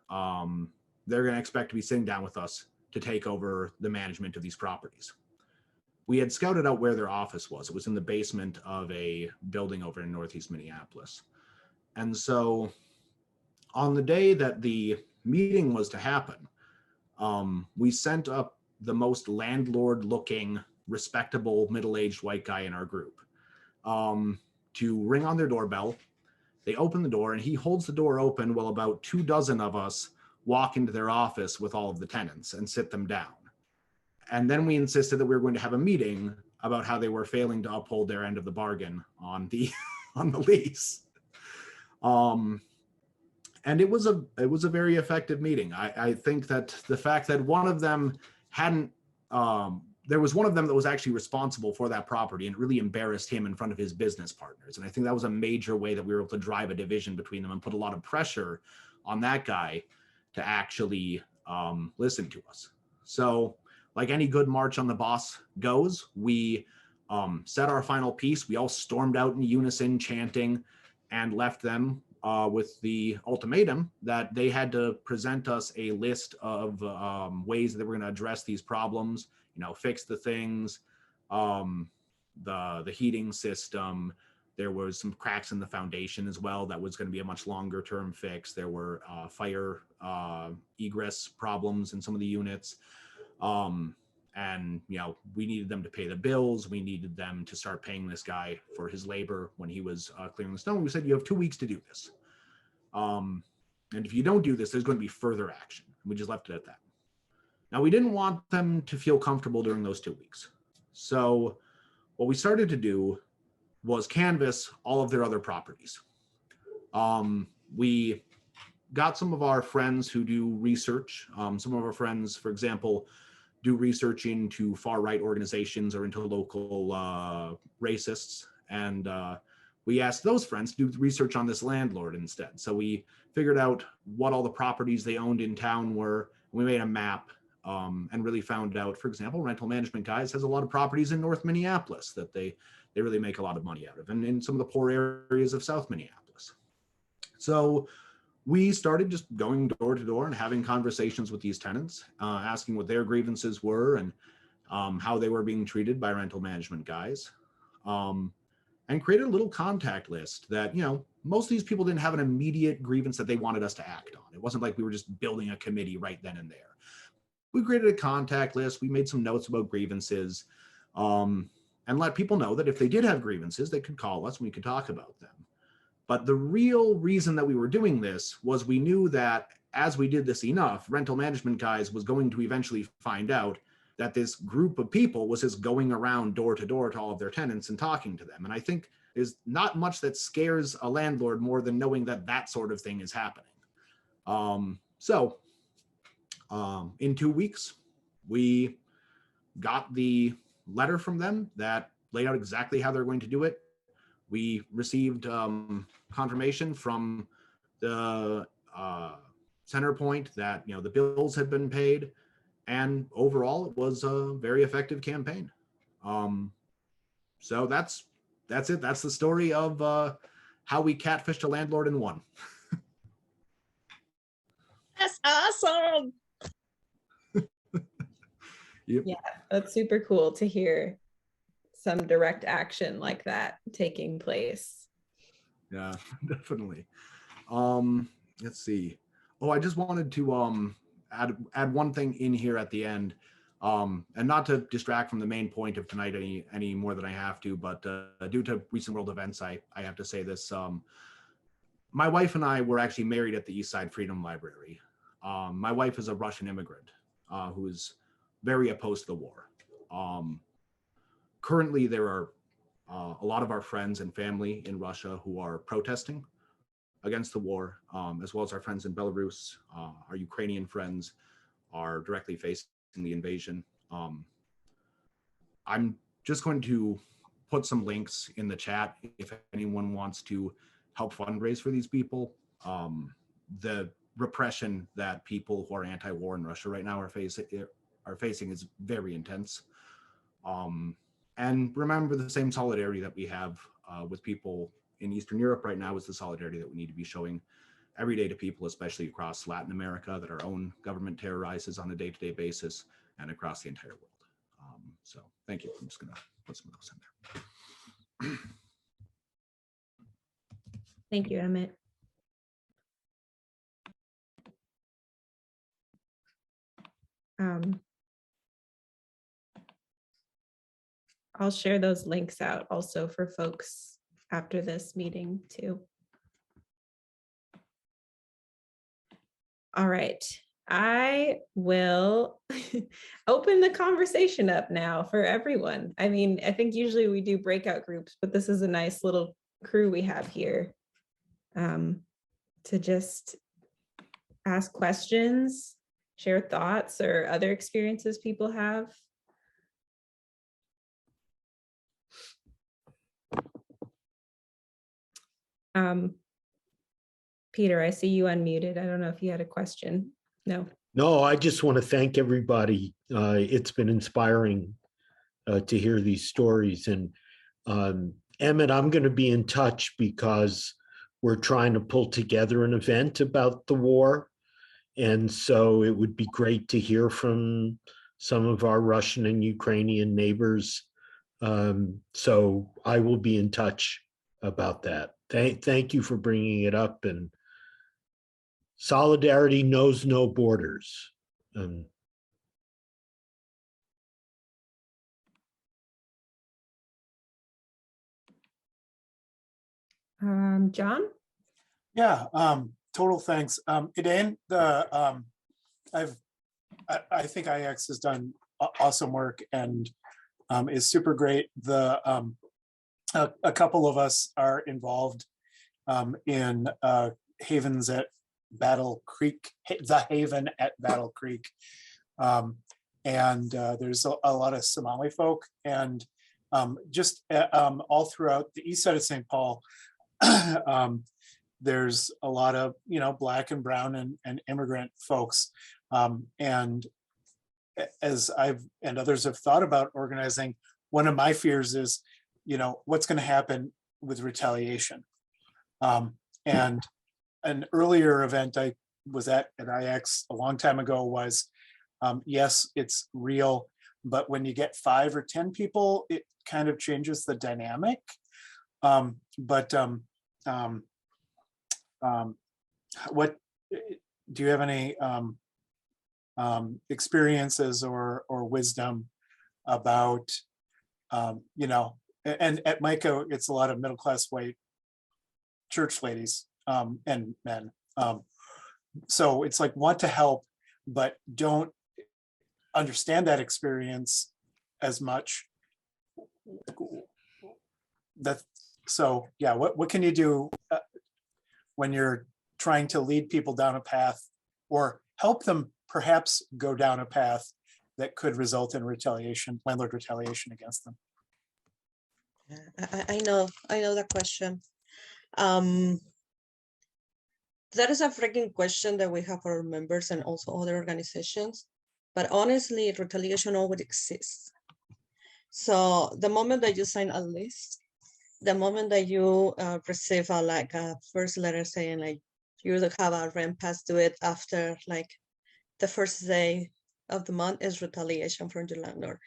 D: They're going to expect to be sitting down with us to take over the management of these properties. We had scouted out where their office was. It was in the basement of a building over in Northeast Minneapolis. And so on the day that the meeting was to happen, we sent up the most landlord looking, respectable, middle-aged white guy in our group. to ring on their doorbell. They open the door and he holds the door open while about 24 of us walk into their office with all of the tenants and sit them down. And then we insisted that we were going to have a meeting about how they were failing to uphold their end of the bargain on the on the lease. And it was a very effective meeting. I think that the fact that one of them hadn't, there was one of them that was actually responsible for that property, and it really embarrassed him in front of his business partners. And I think that was a major way that we were able to drive a division between them and put a lot of pressure on that guy to actually listen to us. So like any good march on the boss goes, we said our final piece. We all stormed out in unison chanting and left them with the ultimatum that they had to present us a list of ways that they were going to address these problems, you know, fix the things, the heating system. There was some cracks in the foundation as well. That was going to be a much longer term fix. There were fire egress problems in some of the units. And, you know, we needed them to pay the bills. We needed them to start paying this guy for his labor when he was clearing the snow. We said, you have 2 weeks to do this. And if you don't do this, there's going to be further action. We just left it at that. Now, we didn't want them to feel comfortable during those 2 weeks. So what we started to do was canvass all of their other properties. We got some of our friends who do research. Some of our friends, for example, do research into far-right organizations or into local racists. And we asked those friends to do research on this landlord instead. So we figured out what all the properties they owned in town were. We made a map and really found out, for example, Rental Management Guys has a lot of properties in North Minneapolis that they really make a lot of money out of, and in some of the poor areas of South Minneapolis. So we started just going door to door and having conversations with these tenants, asking what their grievances were and how they were being treated by Rental Management Guys, and created a little contact list that, you know, most of these people didn't have an immediate grievance that they wanted us to act on. It wasn't like we were just building a committee right then and there. We created a contact list. We made some notes about grievances, and let people know that if they did have grievances, they could call us and we could talk about them. But the real reason that we were doing this was we knew that as we did this enough, Rental Management Guys was going to eventually find out that this group of people was just going around door to door to all of their tenants and talking to them. And I think there's not much that scares a landlord more than knowing that that sort of thing is happening. In 2 weeks, we got the letter from them that laid out exactly how they're going to do it. We received confirmation from the center point that, you know, the bills had been paid, and overall it was a very effective campaign. So that's it. That's the story of how we catfished a landlord and won.
B: That's awesome.
D: Yep.
A: Yeah, that's super cool to hear some direct action like that taking place.
D: Yeah, definitely. Let's see. Oh, I just wanted to add one thing in here at the end, and not to distract from the main point of tonight any more than I have to, but due to recent world events, I have to say this. My wife and I were actually married at the East Side Freedom Library. My wife is a Russian immigrant who is very opposed to the war. Currently, there are a lot of our friends and family in Russia who are protesting against the war, as well as our friends in Belarus. Our Ukrainian friends are directly facing the invasion. I'm just going to put some links in the chat if anyone wants to help fundraise for these people. The repression that people who are anti-war in Russia right now are facing is very intense. And remember, the same solidarity that we have with people in Eastern Europe right now is the solidarity that we need to be showing every day to people, especially across Latin America, that our own government terrorizes on a day-to-day basis, and across the entire world. So thank you. I'm just going to put some of those in there.
A: Thank you, Emmett. I'll share those links out also for folks after this meeting too. All right, I will open the conversation up now for everyone. I mean, I think usually we do breakout groups, but this is a nice little crew we have here to just ask questions, share thoughts or other experiences people have. Peter, I see you unmuted. I don't know if you had a question. No.
E: No, I just want to thank everybody. It's been inspiring to hear these stories. And Emmett, I'm going to be in touch because we're trying to pull together an event about the war. And so it would be great to hear from some of our Russian and Ukrainian neighbors. So I will be in touch about that. Thank you for bringing it up. And solidarity knows no borders.
A: John?
F: Yeah, total thanks. Edain, I think IX has done awesome work and is super great. A couple of us are involved in havens at Battle Creek, the Haven at Battle Creek. And there's a lot of Somali folk, and just all throughout the east side of St. Paul, there's a lot of, Black and brown and immigrant folks. And as I've and others have thought about organizing, one of my fears is, what's going to happen with retaliation. And an earlier event I was at IX a long time ago was, yes, it's real, but when you get 5 or 10 people, it kind of changes the dynamic. What do you have any experiences or wisdom about, and at Micah, it's a lot of middle-class white church ladies and men. So it's like, want to help, but don't understand that experience as much. So yeah, what can you do when you're trying to lead people down a path or help them perhaps go down a path that could result in retaliation, landlord retaliation against them?
B: I know that question. That is a freaking question that we have for our members and also other organizations. But honestly, retaliation always exists. So the moment that you sign a list, the moment that you receive a first letter saying you have a rent pass due it after the first day of the month is retaliation from your landlord.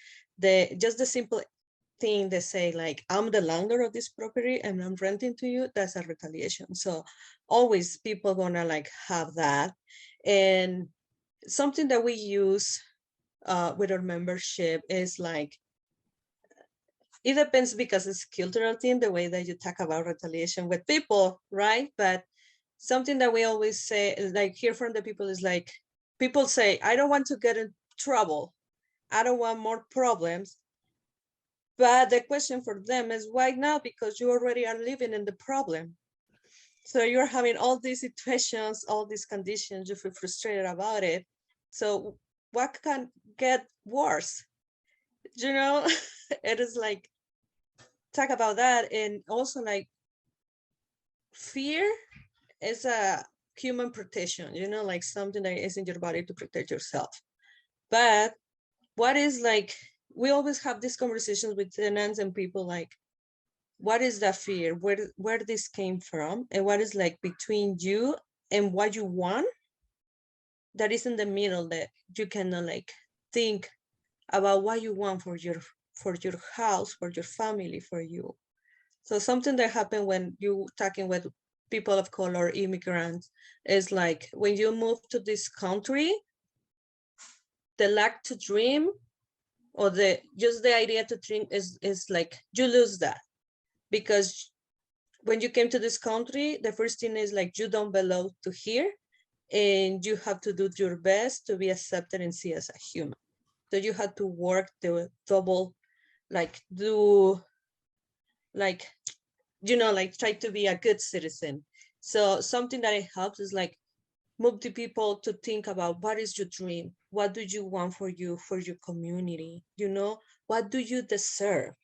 B: Just the simple thing they say I'm the landlord of this property and I'm renting to you, that's a retaliation. So always people gonna have that. And something that we use with our membership is it depends because it's a cultural thing, the way that you talk about retaliation with people, right? But something that we always say, hear from the people is people say, I don't want to get in trouble. I don't want more problems. But the question for them is why now? Because you already are living in the problem. So you're having all these situations, all these conditions, you feel frustrated about it. So what can get worse? It is talk about that. And also fear is a human protection, something that is in your body to protect yourself. But what is we always have these conversations with tenants and people what is that fear? Where this came from? And what is between you and what you want? That is in the middle that you cannot think about what you want for your house, for your family, for you. So something that happened when you talking with people of color, immigrants, is when you move to this country, the lack to dream or just the idea to dream is you lose that because when you came to this country, the first thing is like, you don't belong to here, and you have to do your best to be accepted and seen as a human. So you had to work the double, like do, like, you know, like try to be a good citizen. So something that it helps is like move the people to think about, what is your dream? What do you want for you, for your community? You know, what do you deserve?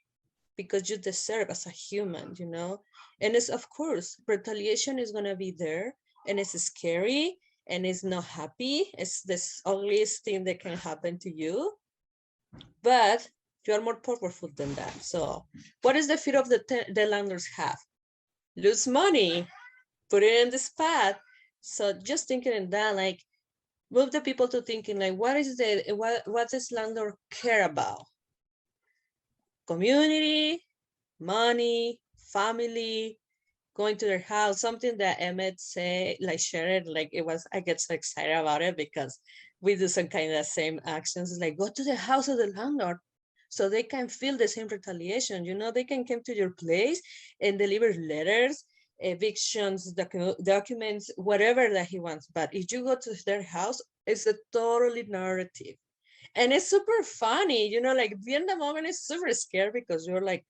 B: Because you deserve as a human, you know? And it's, of course, retaliation is gonna be there, and it's scary, and it's not happy. It's the ugliest thing that can happen to you, but you are more powerful than that. So what is the fear of the landlords have? Lose money, put it in the spot. So just thinking in that, like, move the people to thinking like, what does landlord care about? Community, money, family, going to their house. Something that Emmett say, like, shared, like, it was, I get so excited about it because we do some kind of same actions. It's like, go to the house of the landlord so they can feel the same retaliation. You know, they can come to your place and deliver letters, evictions, documents, whatever that he wants. But if you go to their house, it's a totally narrative. And it's super funny, you know, like being the moment is super scary because you're like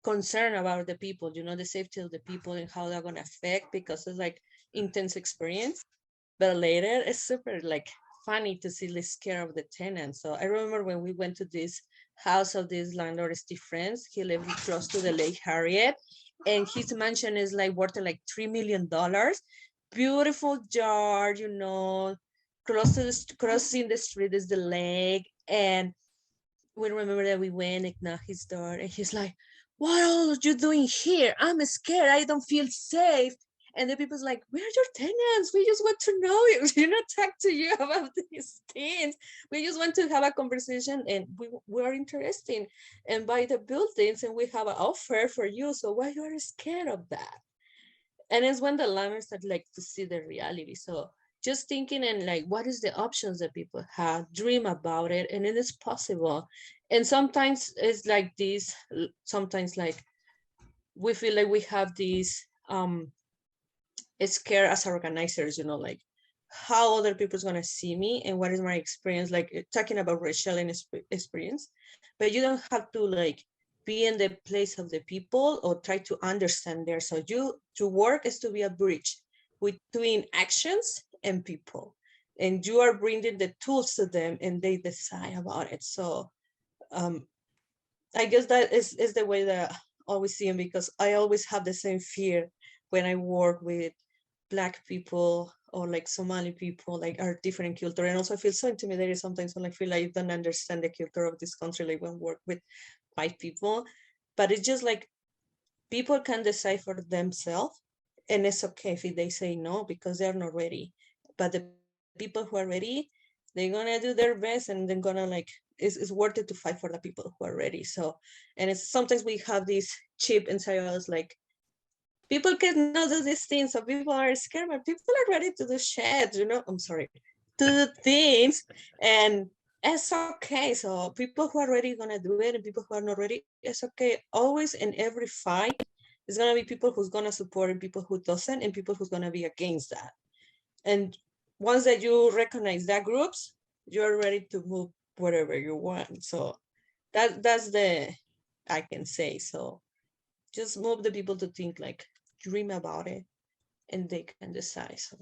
B: concerned about the people, you know, the safety of the people and how they're gonna affect, because it's like intense experience. But later it's super like funny to see the scare of the tenants. So I remember when we went to this house of this landlord, Steve Friends, he lived close to the Lake Harriet, and his mansion is like worth like $3 million. Beautiful yard, you know, crossing the street is the lake. And we remember that we went and knocked his door, and he's like, what are you doing here? I'm scared, I don't feel safe. And the people's like, we're your tenants, we just want to know you, know, talk to you about these things. We just want to have a conversation, and we are interested and buy the buildings, and we have an offer for you, so why you are scared of that? And it's when the landlords start like to see the reality. So just thinking and like, what is the options that people have, dream about it, and it is possible. And sometimes it's like this, sometimes like we feel like we have these scare as organizers, you know, like how other people's gonna see me and what is my experience, like talking about Rachel and experience. But you don't have to like be in the place of the people or try to understand there. So to work is to be a bridge between actions and people, and you are bringing the tools to them and they decide about it. So I guess that is the way that I always see them, because I always have the same fear when I work with Black people or like Somali people, like are different culture. And also I feel so intimidated sometimes when I feel like I don't understand the culture of this country, like when I work with white people. But it's just like people can decide for themselves, and it's okay if they say no because they're not ready. But the people who are ready, they're gonna do their best, and they're gonna like, it's worth it to fight for the people who are ready. So, and it's sometimes we have this chip inside us, like people cannot do these things, so people are scared, but people are ready to do shit, you know, I'm sorry, to do things, and it's okay. So people who are ready gonna do it, and people who are not ready, it's okay. Always in every fight, there's gonna be people who's gonna support and people who doesn't, and people who's gonna be against that. And once that you recognize that groups, you're ready to move whatever you want. So that's the, I can say. So just move the people to think, like, dream about it, and they can decide. So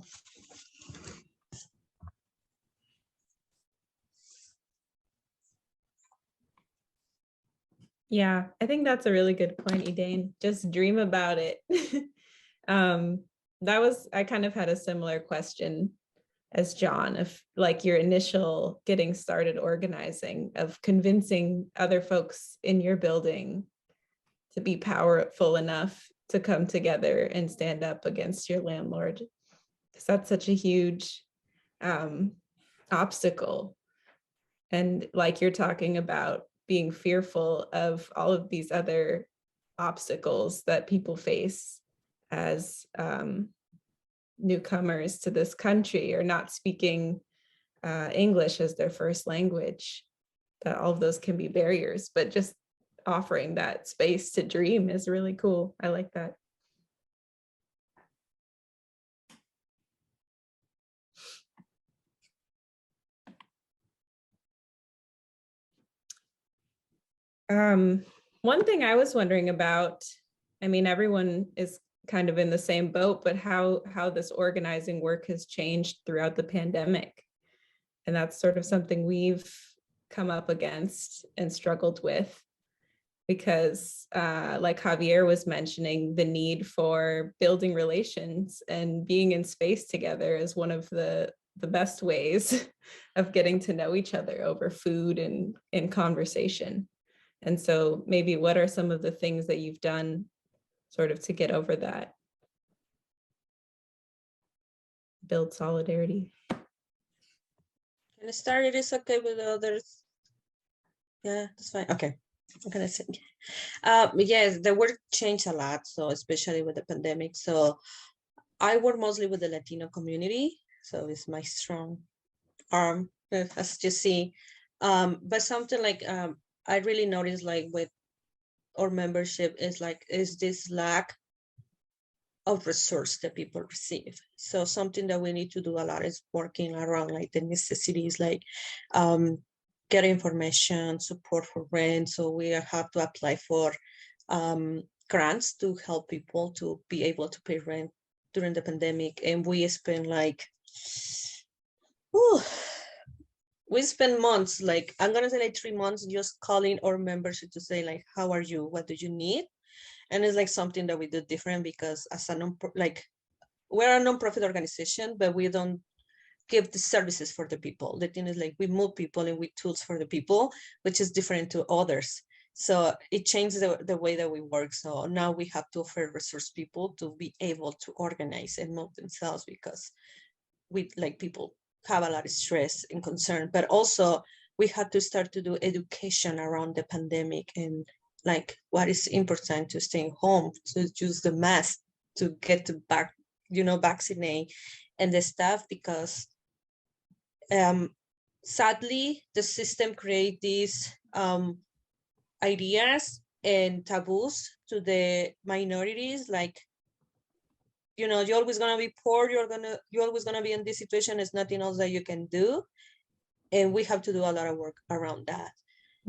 A: Yeah, I think that's a really good point, Edain. Just dream about it. I kind of had a similar question as John, of like your initial getting started organizing, of convincing other folks in your building to be powerful enough to come together and stand up against your landlord, because that's such a huge obstacle. And like you're talking about being fearful of all of these other obstacles that people face as newcomers to this country, or not speaking English as their first language, that all of those can be barriers. But just offering that space to dream is really cool. I like that. One thing I was wondering about, I mean, everyone is kind of in the same boat, but how this organizing work has changed throughout the pandemic. And that's sort of something we've come up against and struggled with, because like Javier was mentioning, the need for building relations and being in space together is one of the best ways of getting to know each other over food and in conversation. And so maybe what are some of the things that you've done sort of to get over that? Build solidarity.
B: Can I start? It is okay with the others. Yeah, that's fine. Okay. I'm gonna say, yes, the work changed a lot. So especially with the pandemic. So I work mostly with the Latino community. So it's my strong arm, as you see. But something like I really noticed, like with our membership, is this lack of resource that people receive. So something that we need to do a lot is working around like the necessities, like get information, support for rent. So we have to apply for grants to help people to be able to pay rent during the pandemic. And we spend like, we spend months, like I'm gonna say like 3 months, just calling our membership to say like, how are you? What do you need? And it's like something that we do different, because as a we're a nonprofit organization, but we don't give the services for the people. The thing is like we move people and we tools for the people, which is different to others. So it changes the way that we work. So now we have to offer resource people to be able to organize and move themselves, because we like people have a lot of stress and concern, but also we had to start to do education around the pandemic and like what is important to staying home, to use the mask, to get to vaccinate and the stuff, because sadly the system create these ideas and taboos to the minorities, like you're always gonna be poor, you're always gonna be in this situation, there's nothing else that you can do, and we have to do a lot of work around that.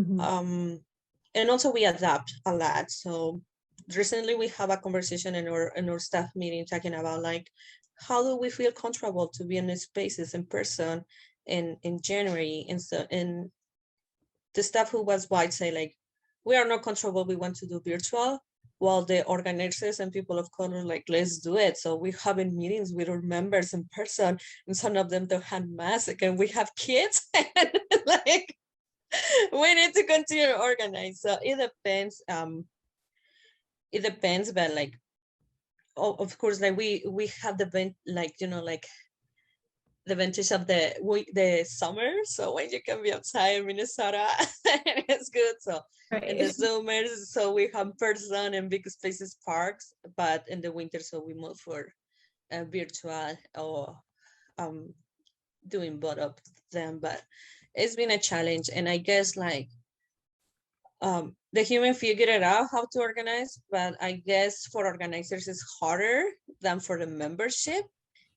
A: Mm-hmm.
B: And also we adapt a lot. So recently we have a conversation in our staff meeting talking about like, how do we feel comfortable to be in these spaces in person in January? And so, and the staff who was white say like, we are not comfortable, we want to do virtual, while the organizers and people of color like, let's do it. So we're having meetings with our members in person, and some of them don't have masks, and we have kids, and like, we need to continue to organize. So it depends. It depends, but like, of course, like we have the like the advantage of the summer. So when you can be outside in Minnesota, it's good. So in the summers, so we have person and big spaces, parks, but in the winter, so we move for virtual or doing both of them. But it's been a challenge, and I guess like the human figured it out how to organize, but I guess for organizers it's harder than for the membership,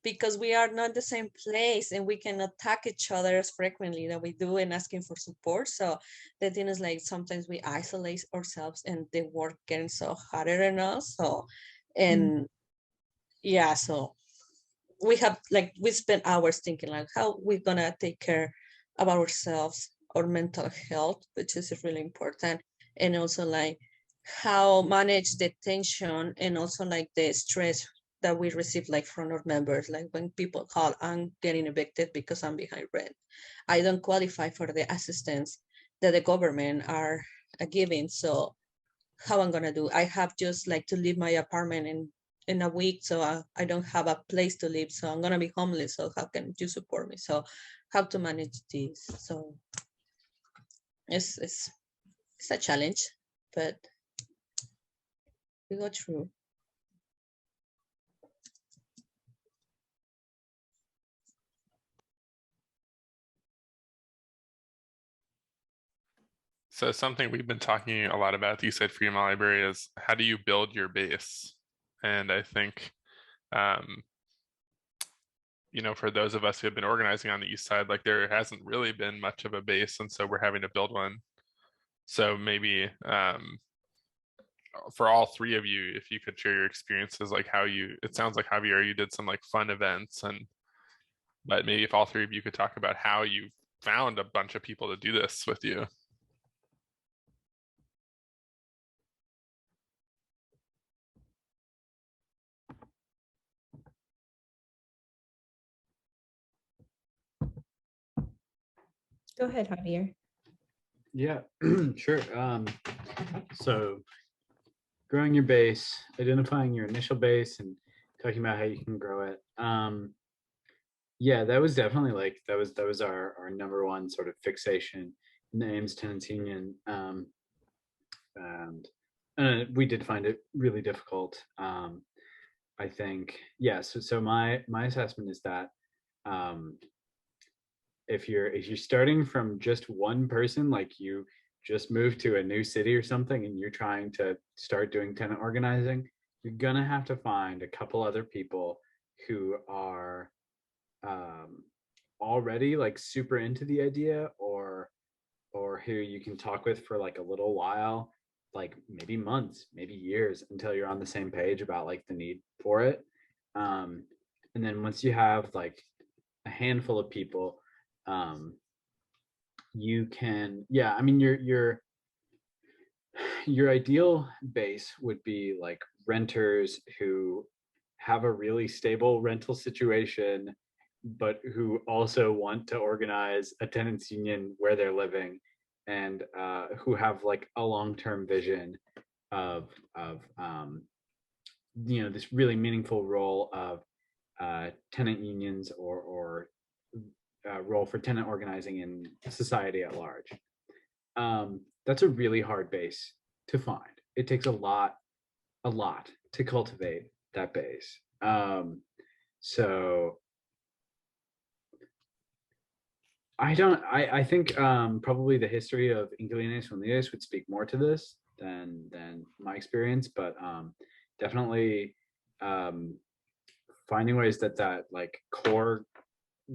B: because we are not the same place and we cannot attack each other as frequently that we do in asking for support. So the thing is like, sometimes we isolate ourselves and the work getting so harder than us. So, and yeah, so we have like, we spend hours thinking like how we're gonna take care of ourselves, our mental health, which is really important. And also like how manage the tension and also like the stress that we receive like from our members, like when people call, I'm getting evicted because I'm behind rent, I don't qualify for the assistance that the government are giving. So how I'm gonna do, I have just like to leave my apartment in a week, so I don't have a place to live, so I'm gonna be homeless, so how can you support me? So how to manage this? So it's a challenge, but we go through.
G: So something we've been talking a lot about, you said Freedom Library, is how do you build your base? And I think, for those of us who have been organizing on the East Side, like there hasn't really been much of a base, and so we're having to build one. So maybe for all three of you, if you could share your experiences, like how you, it sounds like Javier, you did some like fun events, and but maybe if all three of you could talk about how you found a bunch of people to do this with you.
A: Go ahead, Javier.
C: Yeah, sure. So growing your base, identifying your initial base, and talking about how you can grow it. Yeah, that was definitely like that was our number one sort of fixation in the Ames Tenants Union, and we did find it really difficult. I think, yeah. So my assessment is that if you're starting from just one person, like you just moved to a new city or something, and you're trying to start doing tenant organizing, you're gonna have to find a couple other people who are already like super into the idea, or who you can talk with for like a little while, like maybe months, maybe years, until you're on the same page about like the need for it. And then once you have like a handful of people, you can, yeah, I mean your ideal base would be like renters who have a really stable rental situation, but who also want to organize a tenants union where they're living, and who have like a long-term vision of this really meaningful role of tenant unions, or role for tenant organizing in society at large. That's a really hard base to find. It takes a lot to cultivate that base. So I think probably the history of Inqulinixs and Unidxs would speak more to this than my experience, but definitely finding ways that like core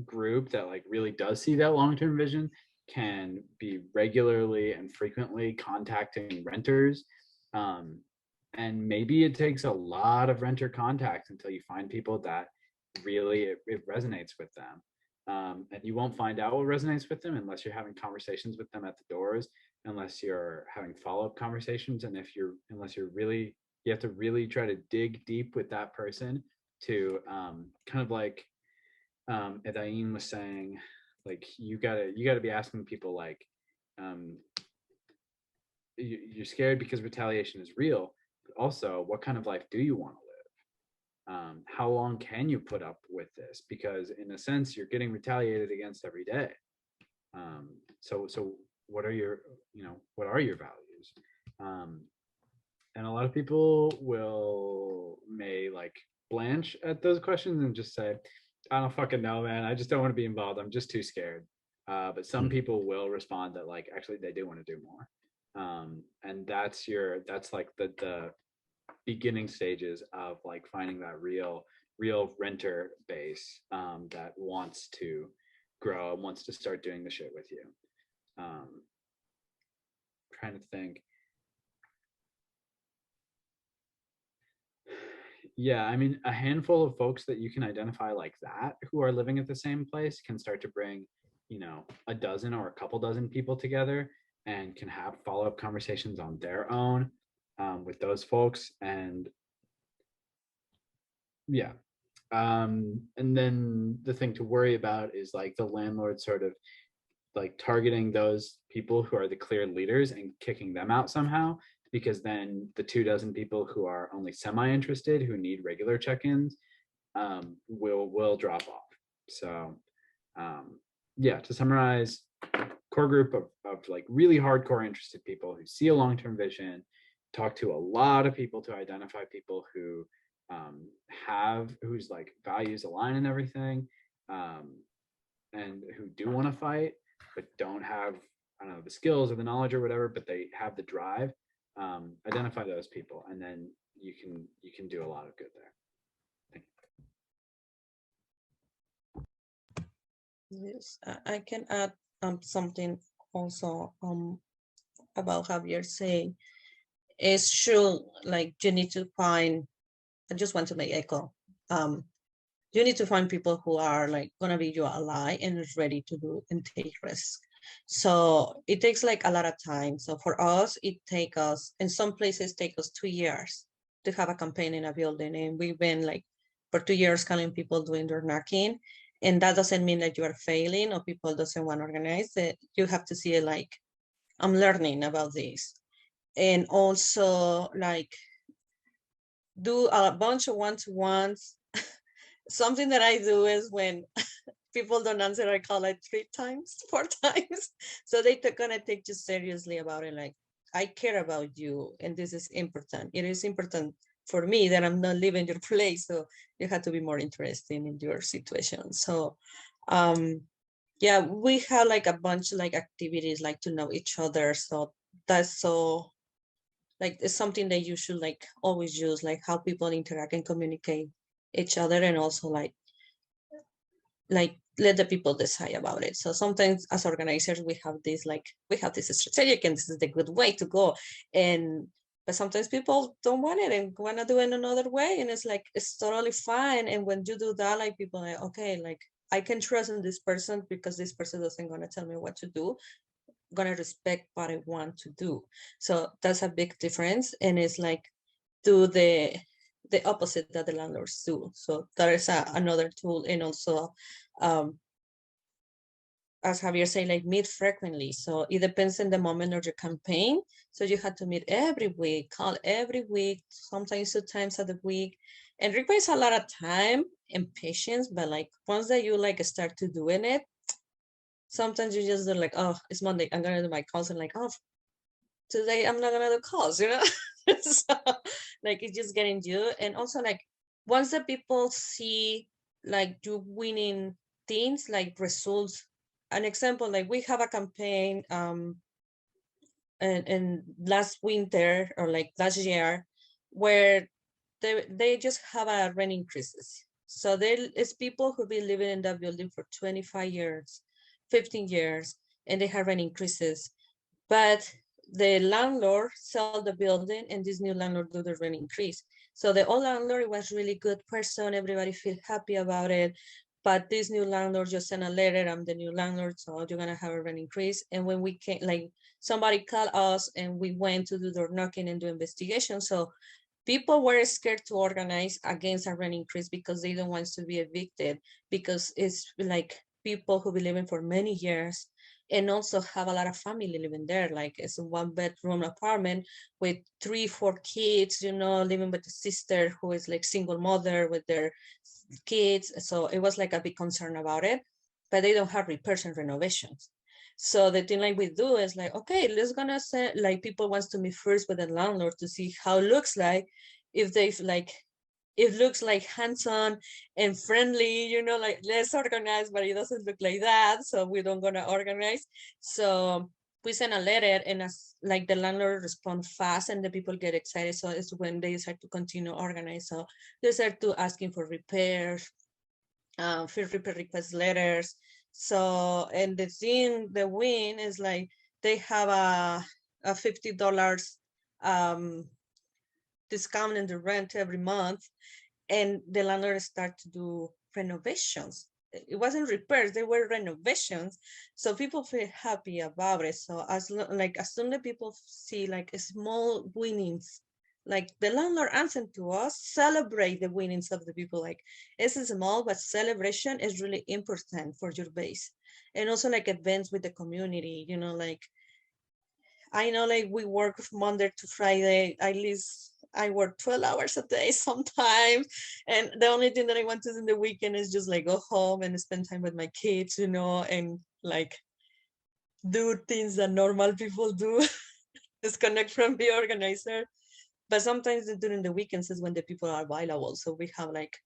C: group that like really does see that long-term vision can be regularly and frequently contacting renters. And maybe it takes a lot of renter contacts until you find people that really it resonates with them. And you won't find out what resonates with them unless you're having conversations with them at the doors, unless you're having follow-up conversations, and unless you're really, you have to really try to dig deep with that person to kind of like Edain was saying, like you gotta be asking people like, you're scared because retaliation is real, but also what kind of life do you want to live? How long can you put up with this? Because in a sense, you're getting retaliated against every day. So what are your values? And a lot of people may like blanch at those questions and just say, I don't fucking know, man. I just don't want to be involved. I'm just too scared. But some people will respond that like, actually they do want to do more. And that's like the beginning stages of like finding that real renter base that wants to grow and wants to start doing the shit with you. Trying to think. Yeah, I mean, a handful of folks that you can identify like that who are living at the same place can start to bring, a dozen or a couple dozen people together, and can have follow-up conversations on their own with those folks. And yeah. And then the thing to worry about is like the landlord sort of like targeting those people who are the clear leaders and kicking them out somehow, because then the 24 people who are only semi-interested, who need regular check-ins, will drop off. So yeah, to summarize, core group of like really hardcore interested people who see a long-term vision, talk to a lot of people to identify people who whose like values align and everything, and who do want to fight but don't have, I don't know, the skills or the knowledge or whatever, but they have the drive. Identify those people, and then you can do a lot of good there.
B: Yes, I can add something also. about Javier saying, it's true, like you need to find, I just want to make echo. You need to find people who are like gonna be your ally and is ready to do and take risks. So it takes like a lot of time. So for us, it takes us, in some places take us 2 years to have a campaign in a building. And we've been like for 2 years calling people doing their knocking. And that doesn't mean that you are failing or people doesn't want to organize it. You have to see it like, I'm learning about this. And also like do a bunch of one-to-ones. Something that I do is when people don't answer, I call it 3 times, 4 times. So they're gonna take you seriously about it. Like, I care about you and this is important. It is important for me that I'm not leaving your place. So you have to be more interested in your situation. So yeah, we have like a bunch of like activities like to know each other. So that's so like it's something that you should like always use, like how people interact and communicate each other, and also like let the people decide about it. So sometimes as organizers we have this strategic and this is the good way to go, and but sometimes people don't want it and want to do it another way, and it's like it's totally fine. And when you do that, like people are like, okay, like I can trust in this person because this person doesn't gonna tell me what to do, gonna respect what I want to do. So that's a big difference, and it's like do the opposite that the landlords do. So that is another tool. And also as Javier said, like meet frequently. So it depends on the moment of your campaign. So you have to meet every week, call every week, sometimes 2 times a week, and requires a lot of time and patience. But like once that you like start to doing it, sometimes you just do like, oh, it's Monday, I'm gonna do my calls, and like, oh, today I'm not gonna do calls, you know. So like it's just getting you. And also like once the people see like you winning things like results, an example, like we have a campaign and last winter or like last year where they just have a rent increases. So there is people who've been living in that building for 25 years, 15 years, and they have rent increases. But the landlord sell the building and this new landlord do the rent increase. So the old landlord was really good person, everybody feel happy about it. But this new landlord just sent a letter, I'm the new landlord, so you're gonna have a rent increase. And when we came, like somebody called us and we went to do door knocking and do investigation. So people were scared to organize against a rent increase because they don't want to be evicted, because it's like people who been living for many years and also have a lot of family living there. Like it's a 1-bedroom apartment with 3-4 kids, you know, living with a sister who is like single mother with their kids. So it was like a big concern about it, but they don't have repairs and renovations. So the thing like we do is like, okay, let's gonna say like people wants to meet first with the landlord to see how it looks like. If they like, it looks like hands-on and friendly, you know, like let's organize, but it doesn't look like that. So we don't gonna organize. So we send a letter, and as like the landlord respond fast and the people get excited. So it's when they start to continue organize. So they start to asking for repairs, for repair request letters. So, and the thing, the win is like they have a $50 discount in the rent every month, and the landlord start to do renovations. It wasn't repairs, they were renovations. So people feel happy about it. So as soon as people see like small winnings, like the landlord answered to us, celebrate the winnings of the people. Like it's small, but celebration is really important for your base. And also like events with the community, you know, like I know like we work Monday to Friday, at least I work 12 hours a day sometimes. And the only thing that I want to do in the weekend is just like go home and spend time with my kids, you know, and like do things that normal people do, disconnect from the organizer. But sometimes during the weekends is when the people are available. So we have like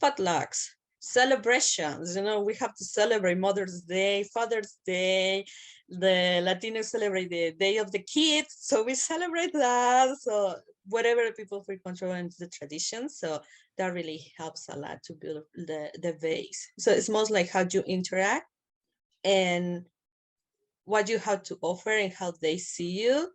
B: potlucks, celebrations, you know, we have to celebrate Mother's Day, Father's Day, the Latinos celebrate the Day of the Kids. So we celebrate that. So whatever people feel control into the traditions. So that really helps a lot to build the base. So it's most like how you interact and what you have to offer and how they see you.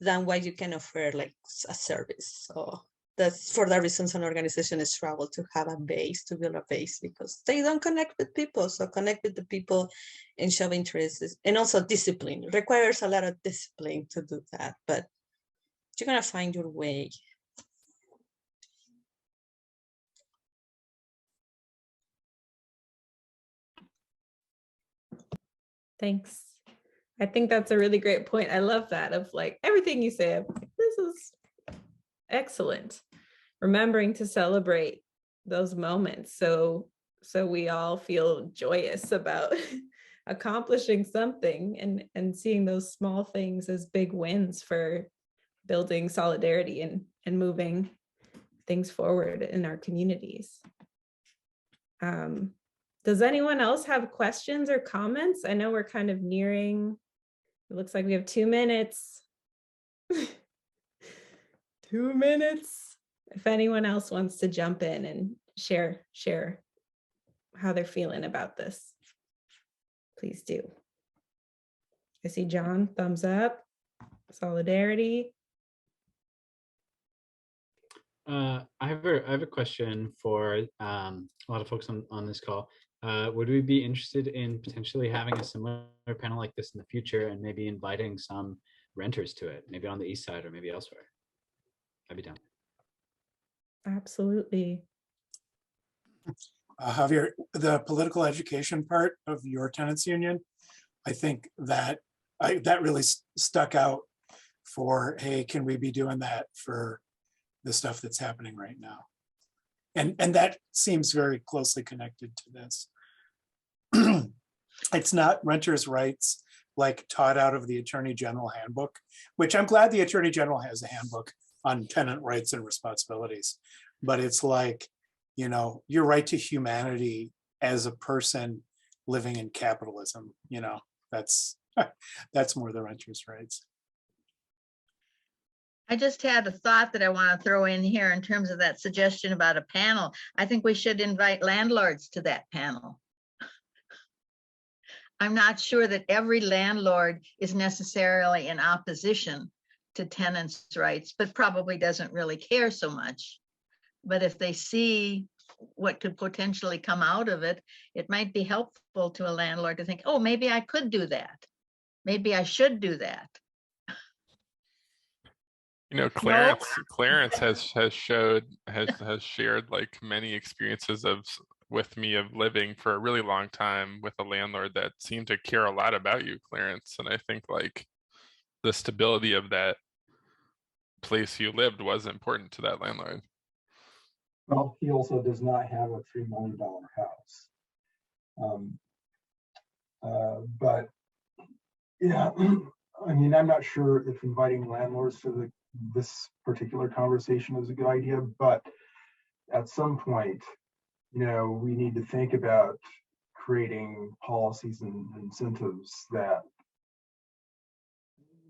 B: than what you can offer like a service. So that's for that reason some organizations struggle to have a base, to build a base, because they don't connect with people. So connect with the people and show interest, and also discipline. It requires a lot of discipline to do that, but you're gonna find your way.
A: Thanks. I think that's a really great point. I love that, of like everything you say. I'm like, this is excellent. Remembering to celebrate those moments, so we all feel joyous about accomplishing something, and seeing those small things as big wins for building solidarity and moving things forward in our communities. Does anyone else have questions or comments? I know we're kind of nearing, it looks like we have 2 minutes. 2 minutes. If anyone else wants to jump in and share how they're feeling about this, please do. I see John, thumbs up, solidarity.
C: I have a question for a lot of folks on this call. Would we be interested in potentially having a similar panel like this in the future, and maybe inviting some renters to it, maybe on the east side or maybe elsewhere? I'd be down.
A: Absolutely.
F: Javier, the political education part of your tenants union, I think that that really stuck out for, hey, can we be doing that for the stuff that's happening right now? And that seems very closely connected to this. It's not renters' rights like taught out of the Attorney General handbook, which I'm glad the Attorney General has a handbook on tenant rights and responsibilities, but it's like, you know, your right to humanity as a person living in capitalism, you know, that's more the renters' rights.
H: I just had a thought that I want to throw in here in terms of that suggestion about a panel. I think we should invite landlords to that panel. I'm not sure that every landlord is necessarily in opposition to tenants' rights, but probably doesn't really care so much. But if they see what could potentially come out of it, it might be helpful to a landlord to think, oh, maybe I could do that. Maybe I should do that.
G: You know, Clarence has shared like many experiences with me of living for a really long time with a landlord that seemed to care a lot about you, Clarence. And I think like the stability of that place you lived was important to that landlord.
I: Well, he also does not have a $3 million house. But yeah, I mean, I'm not sure if inviting landlords to this particular conversation is a good idea, but at some point, you know, we need to think about creating policies and incentives that,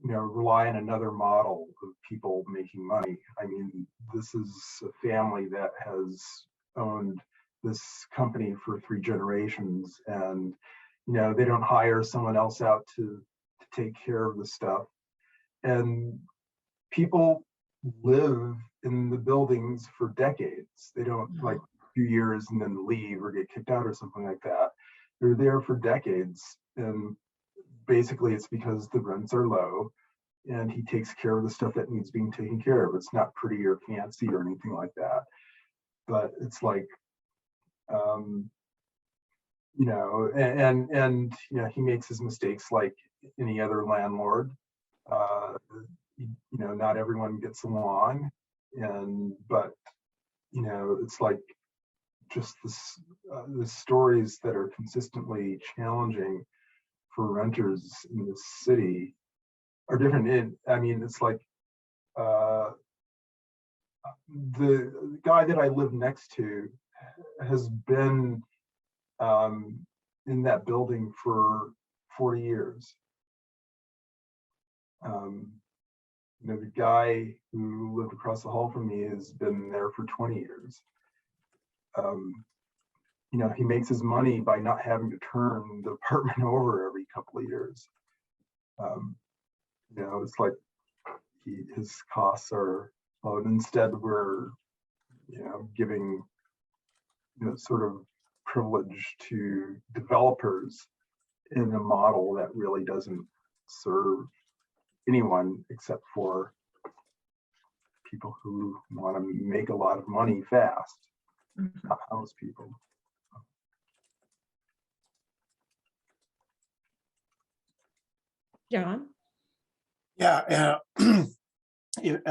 I: you know, rely on another model of people making money. I mean, this is a family that has owned this company for 3 generations, and, you know, they don't hire someone else out to take care of the stuff. And people live in the buildings for decades. They don't like a few years and then leave or get kicked out or something like that. They're there for decades. And basically it's because the rents are low and he takes care of the stuff that needs being taken care of. It's not pretty or fancy or anything like that. But it's like, you know, and you know, he makes his mistakes like any other landlord. You know, not everyone gets along, but you know, it's like just the stories that are consistently challenging for renters in this city are different. I mean, it's like the guy that I live next to has been in that building for 40 years. You know, the guy who lived across the hall from me has been there for 20 years. You know, he makes his money by not having to turn the apartment over every couple of years. You know, it's like his costs are low. And instead, we're giving sort of privilege to developers in a model that really doesn't serve anyone except for people who want to make a lot of money fast, not house people.
A: John?
F: Yeah,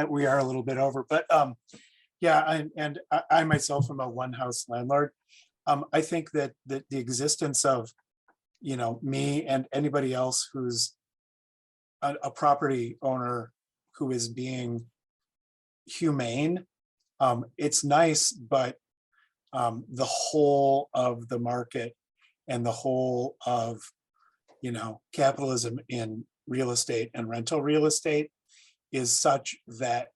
F: we are a little bit over, but yeah, and I myself am a one-house landlord. I think that the existence of, me and anybody else who's a property owner who is being humane, it's nice, but the whole of the market and the whole of, capitalism in real estate and rental real estate is such that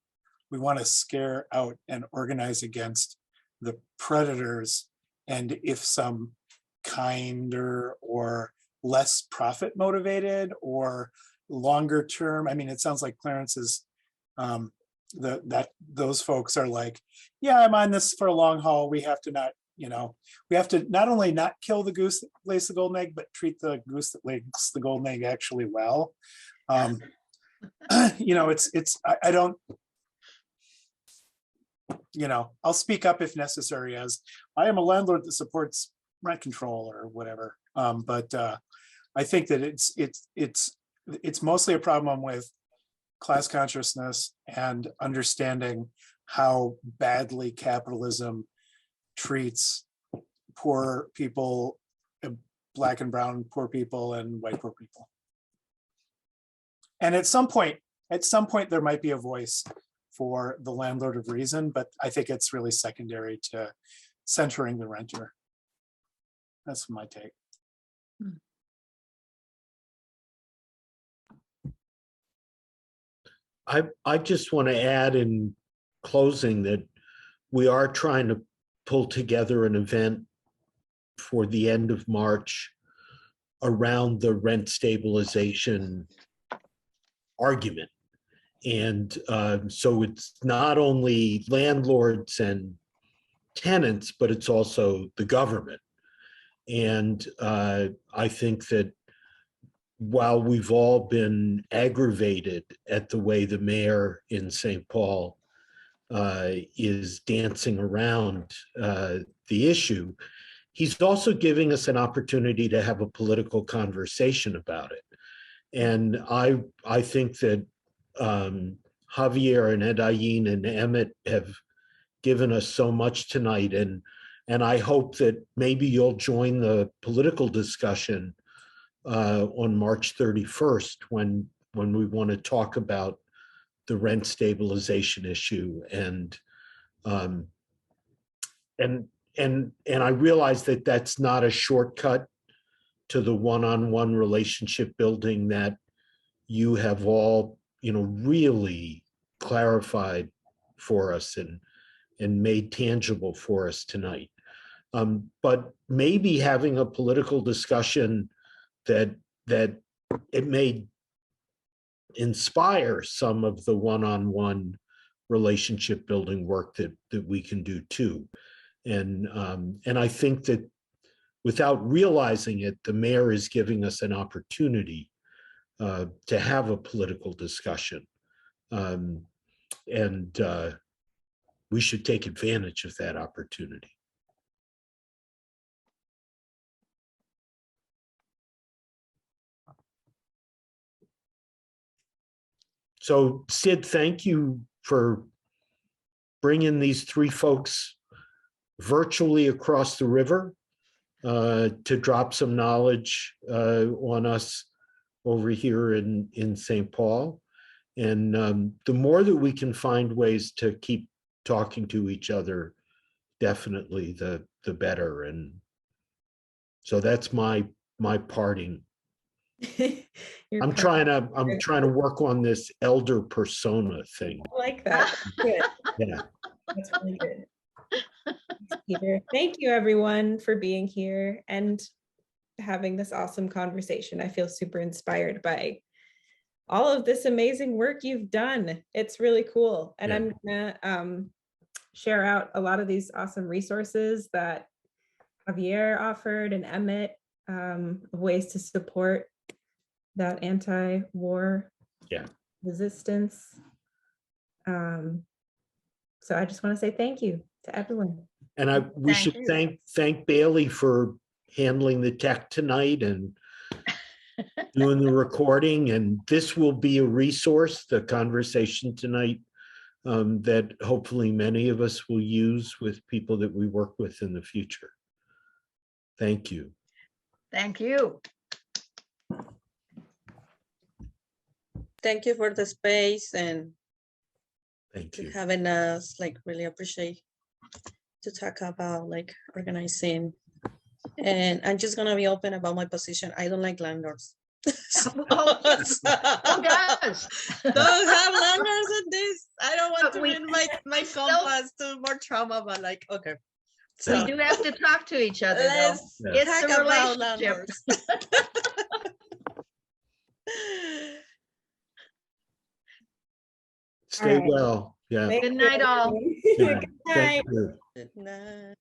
F: we want to scare out and organize against the predators. And if some kinder or less profit motivated or longer term, I mean, it sounds like Clarence is those folks are like, yeah, I'm on this for a long haul. We have to not, we have to not only not kill the goose that lays the golden egg, but treat the goose that lays the golden egg actually well. I don't, I'll speak up if necessary, as I am a landlord that supports rent control or whatever. But I think that it's mostly a problem with class consciousness and understanding how badly capitalism treats poor people, black and brown poor people, and white poor people. And at some point there might be a voice for the landlord of reason, but I think it's really secondary to centering the renter. That's my take.
E: I just want to add in closing that we are trying to pull together an event for the end of March around the rent stabilization argument. And so it's not only landlords and tenants, but it's also the government. And I think that while we've all been aggravated at the way the mayor in St. Paul is dancing around the issue, he's also giving us an opportunity to have a political conversation about it. And I think that Javier and Edain and Emmett have given us so much tonight, and I hope that maybe you'll join the political discussion on March 31st when we want to talk about the rent stabilization issue. And I realize that that's not a shortcut to the one-on-one relationship building that you have all, really clarified for us and made tangible for us tonight. But maybe having a political discussion that it may inspire some of the one-on-one relationship building work that we can do too. And I think that without realizing it, the mayor is giving us an opportunity to have a political discussion. And we should take advantage of that opportunity. So Sid, thank you for bringing these three folks virtually across the river to drop some knowledge on us over here in St. Paul. And the more that we can find ways to keep talking to each other, definitely the better. And so that's my parting. I'm trying to work on this elder persona thing.
A: I like that. Good.
E: Yeah.
A: That's really good. Thanks, Peter. Thank you everyone for being here and having this awesome conversation. I feel super inspired by all of this amazing work you've done. It's really cool. And
E: Yeah.
A: I'm gonna share out a lot of these awesome resources that Javier offered and Emmett, ways to support that anti-war resistance. So I just want to say thank you to everyone.
E: And we
H: Thank
E: should
H: you.
E: thank Bailey for handling the tech tonight and doing the recording. And this will be a resource, the conversation tonight, that hopefully many of us will use with people that we work with in the future. Thank you.
H: Thank you.
B: Thank you for the space and
E: Thank you.
B: having us. Like, really appreciate to talk about like organizing. And I'm just gonna be open about my position. I don't like landlords. So-
H: Who does?
B: Don't have landlords in this. I don't want
H: But
B: to
H: we-
B: bring my compass to more trauma, but like, okay.
H: We
B: So
H: do have to talk to each other, though.
B: let's
E: Yeah.
H: It's
B: talk
H: a
B: about
H: relationship.
B: landlords.
E: Stay
A: All right.
E: well. Yeah.
A: Thank
H: Good
A: you,
H: night, all.
A: everyone.
E: Yeah.
A: Good
E: Thank
A: night.
E: you.
B: Good night.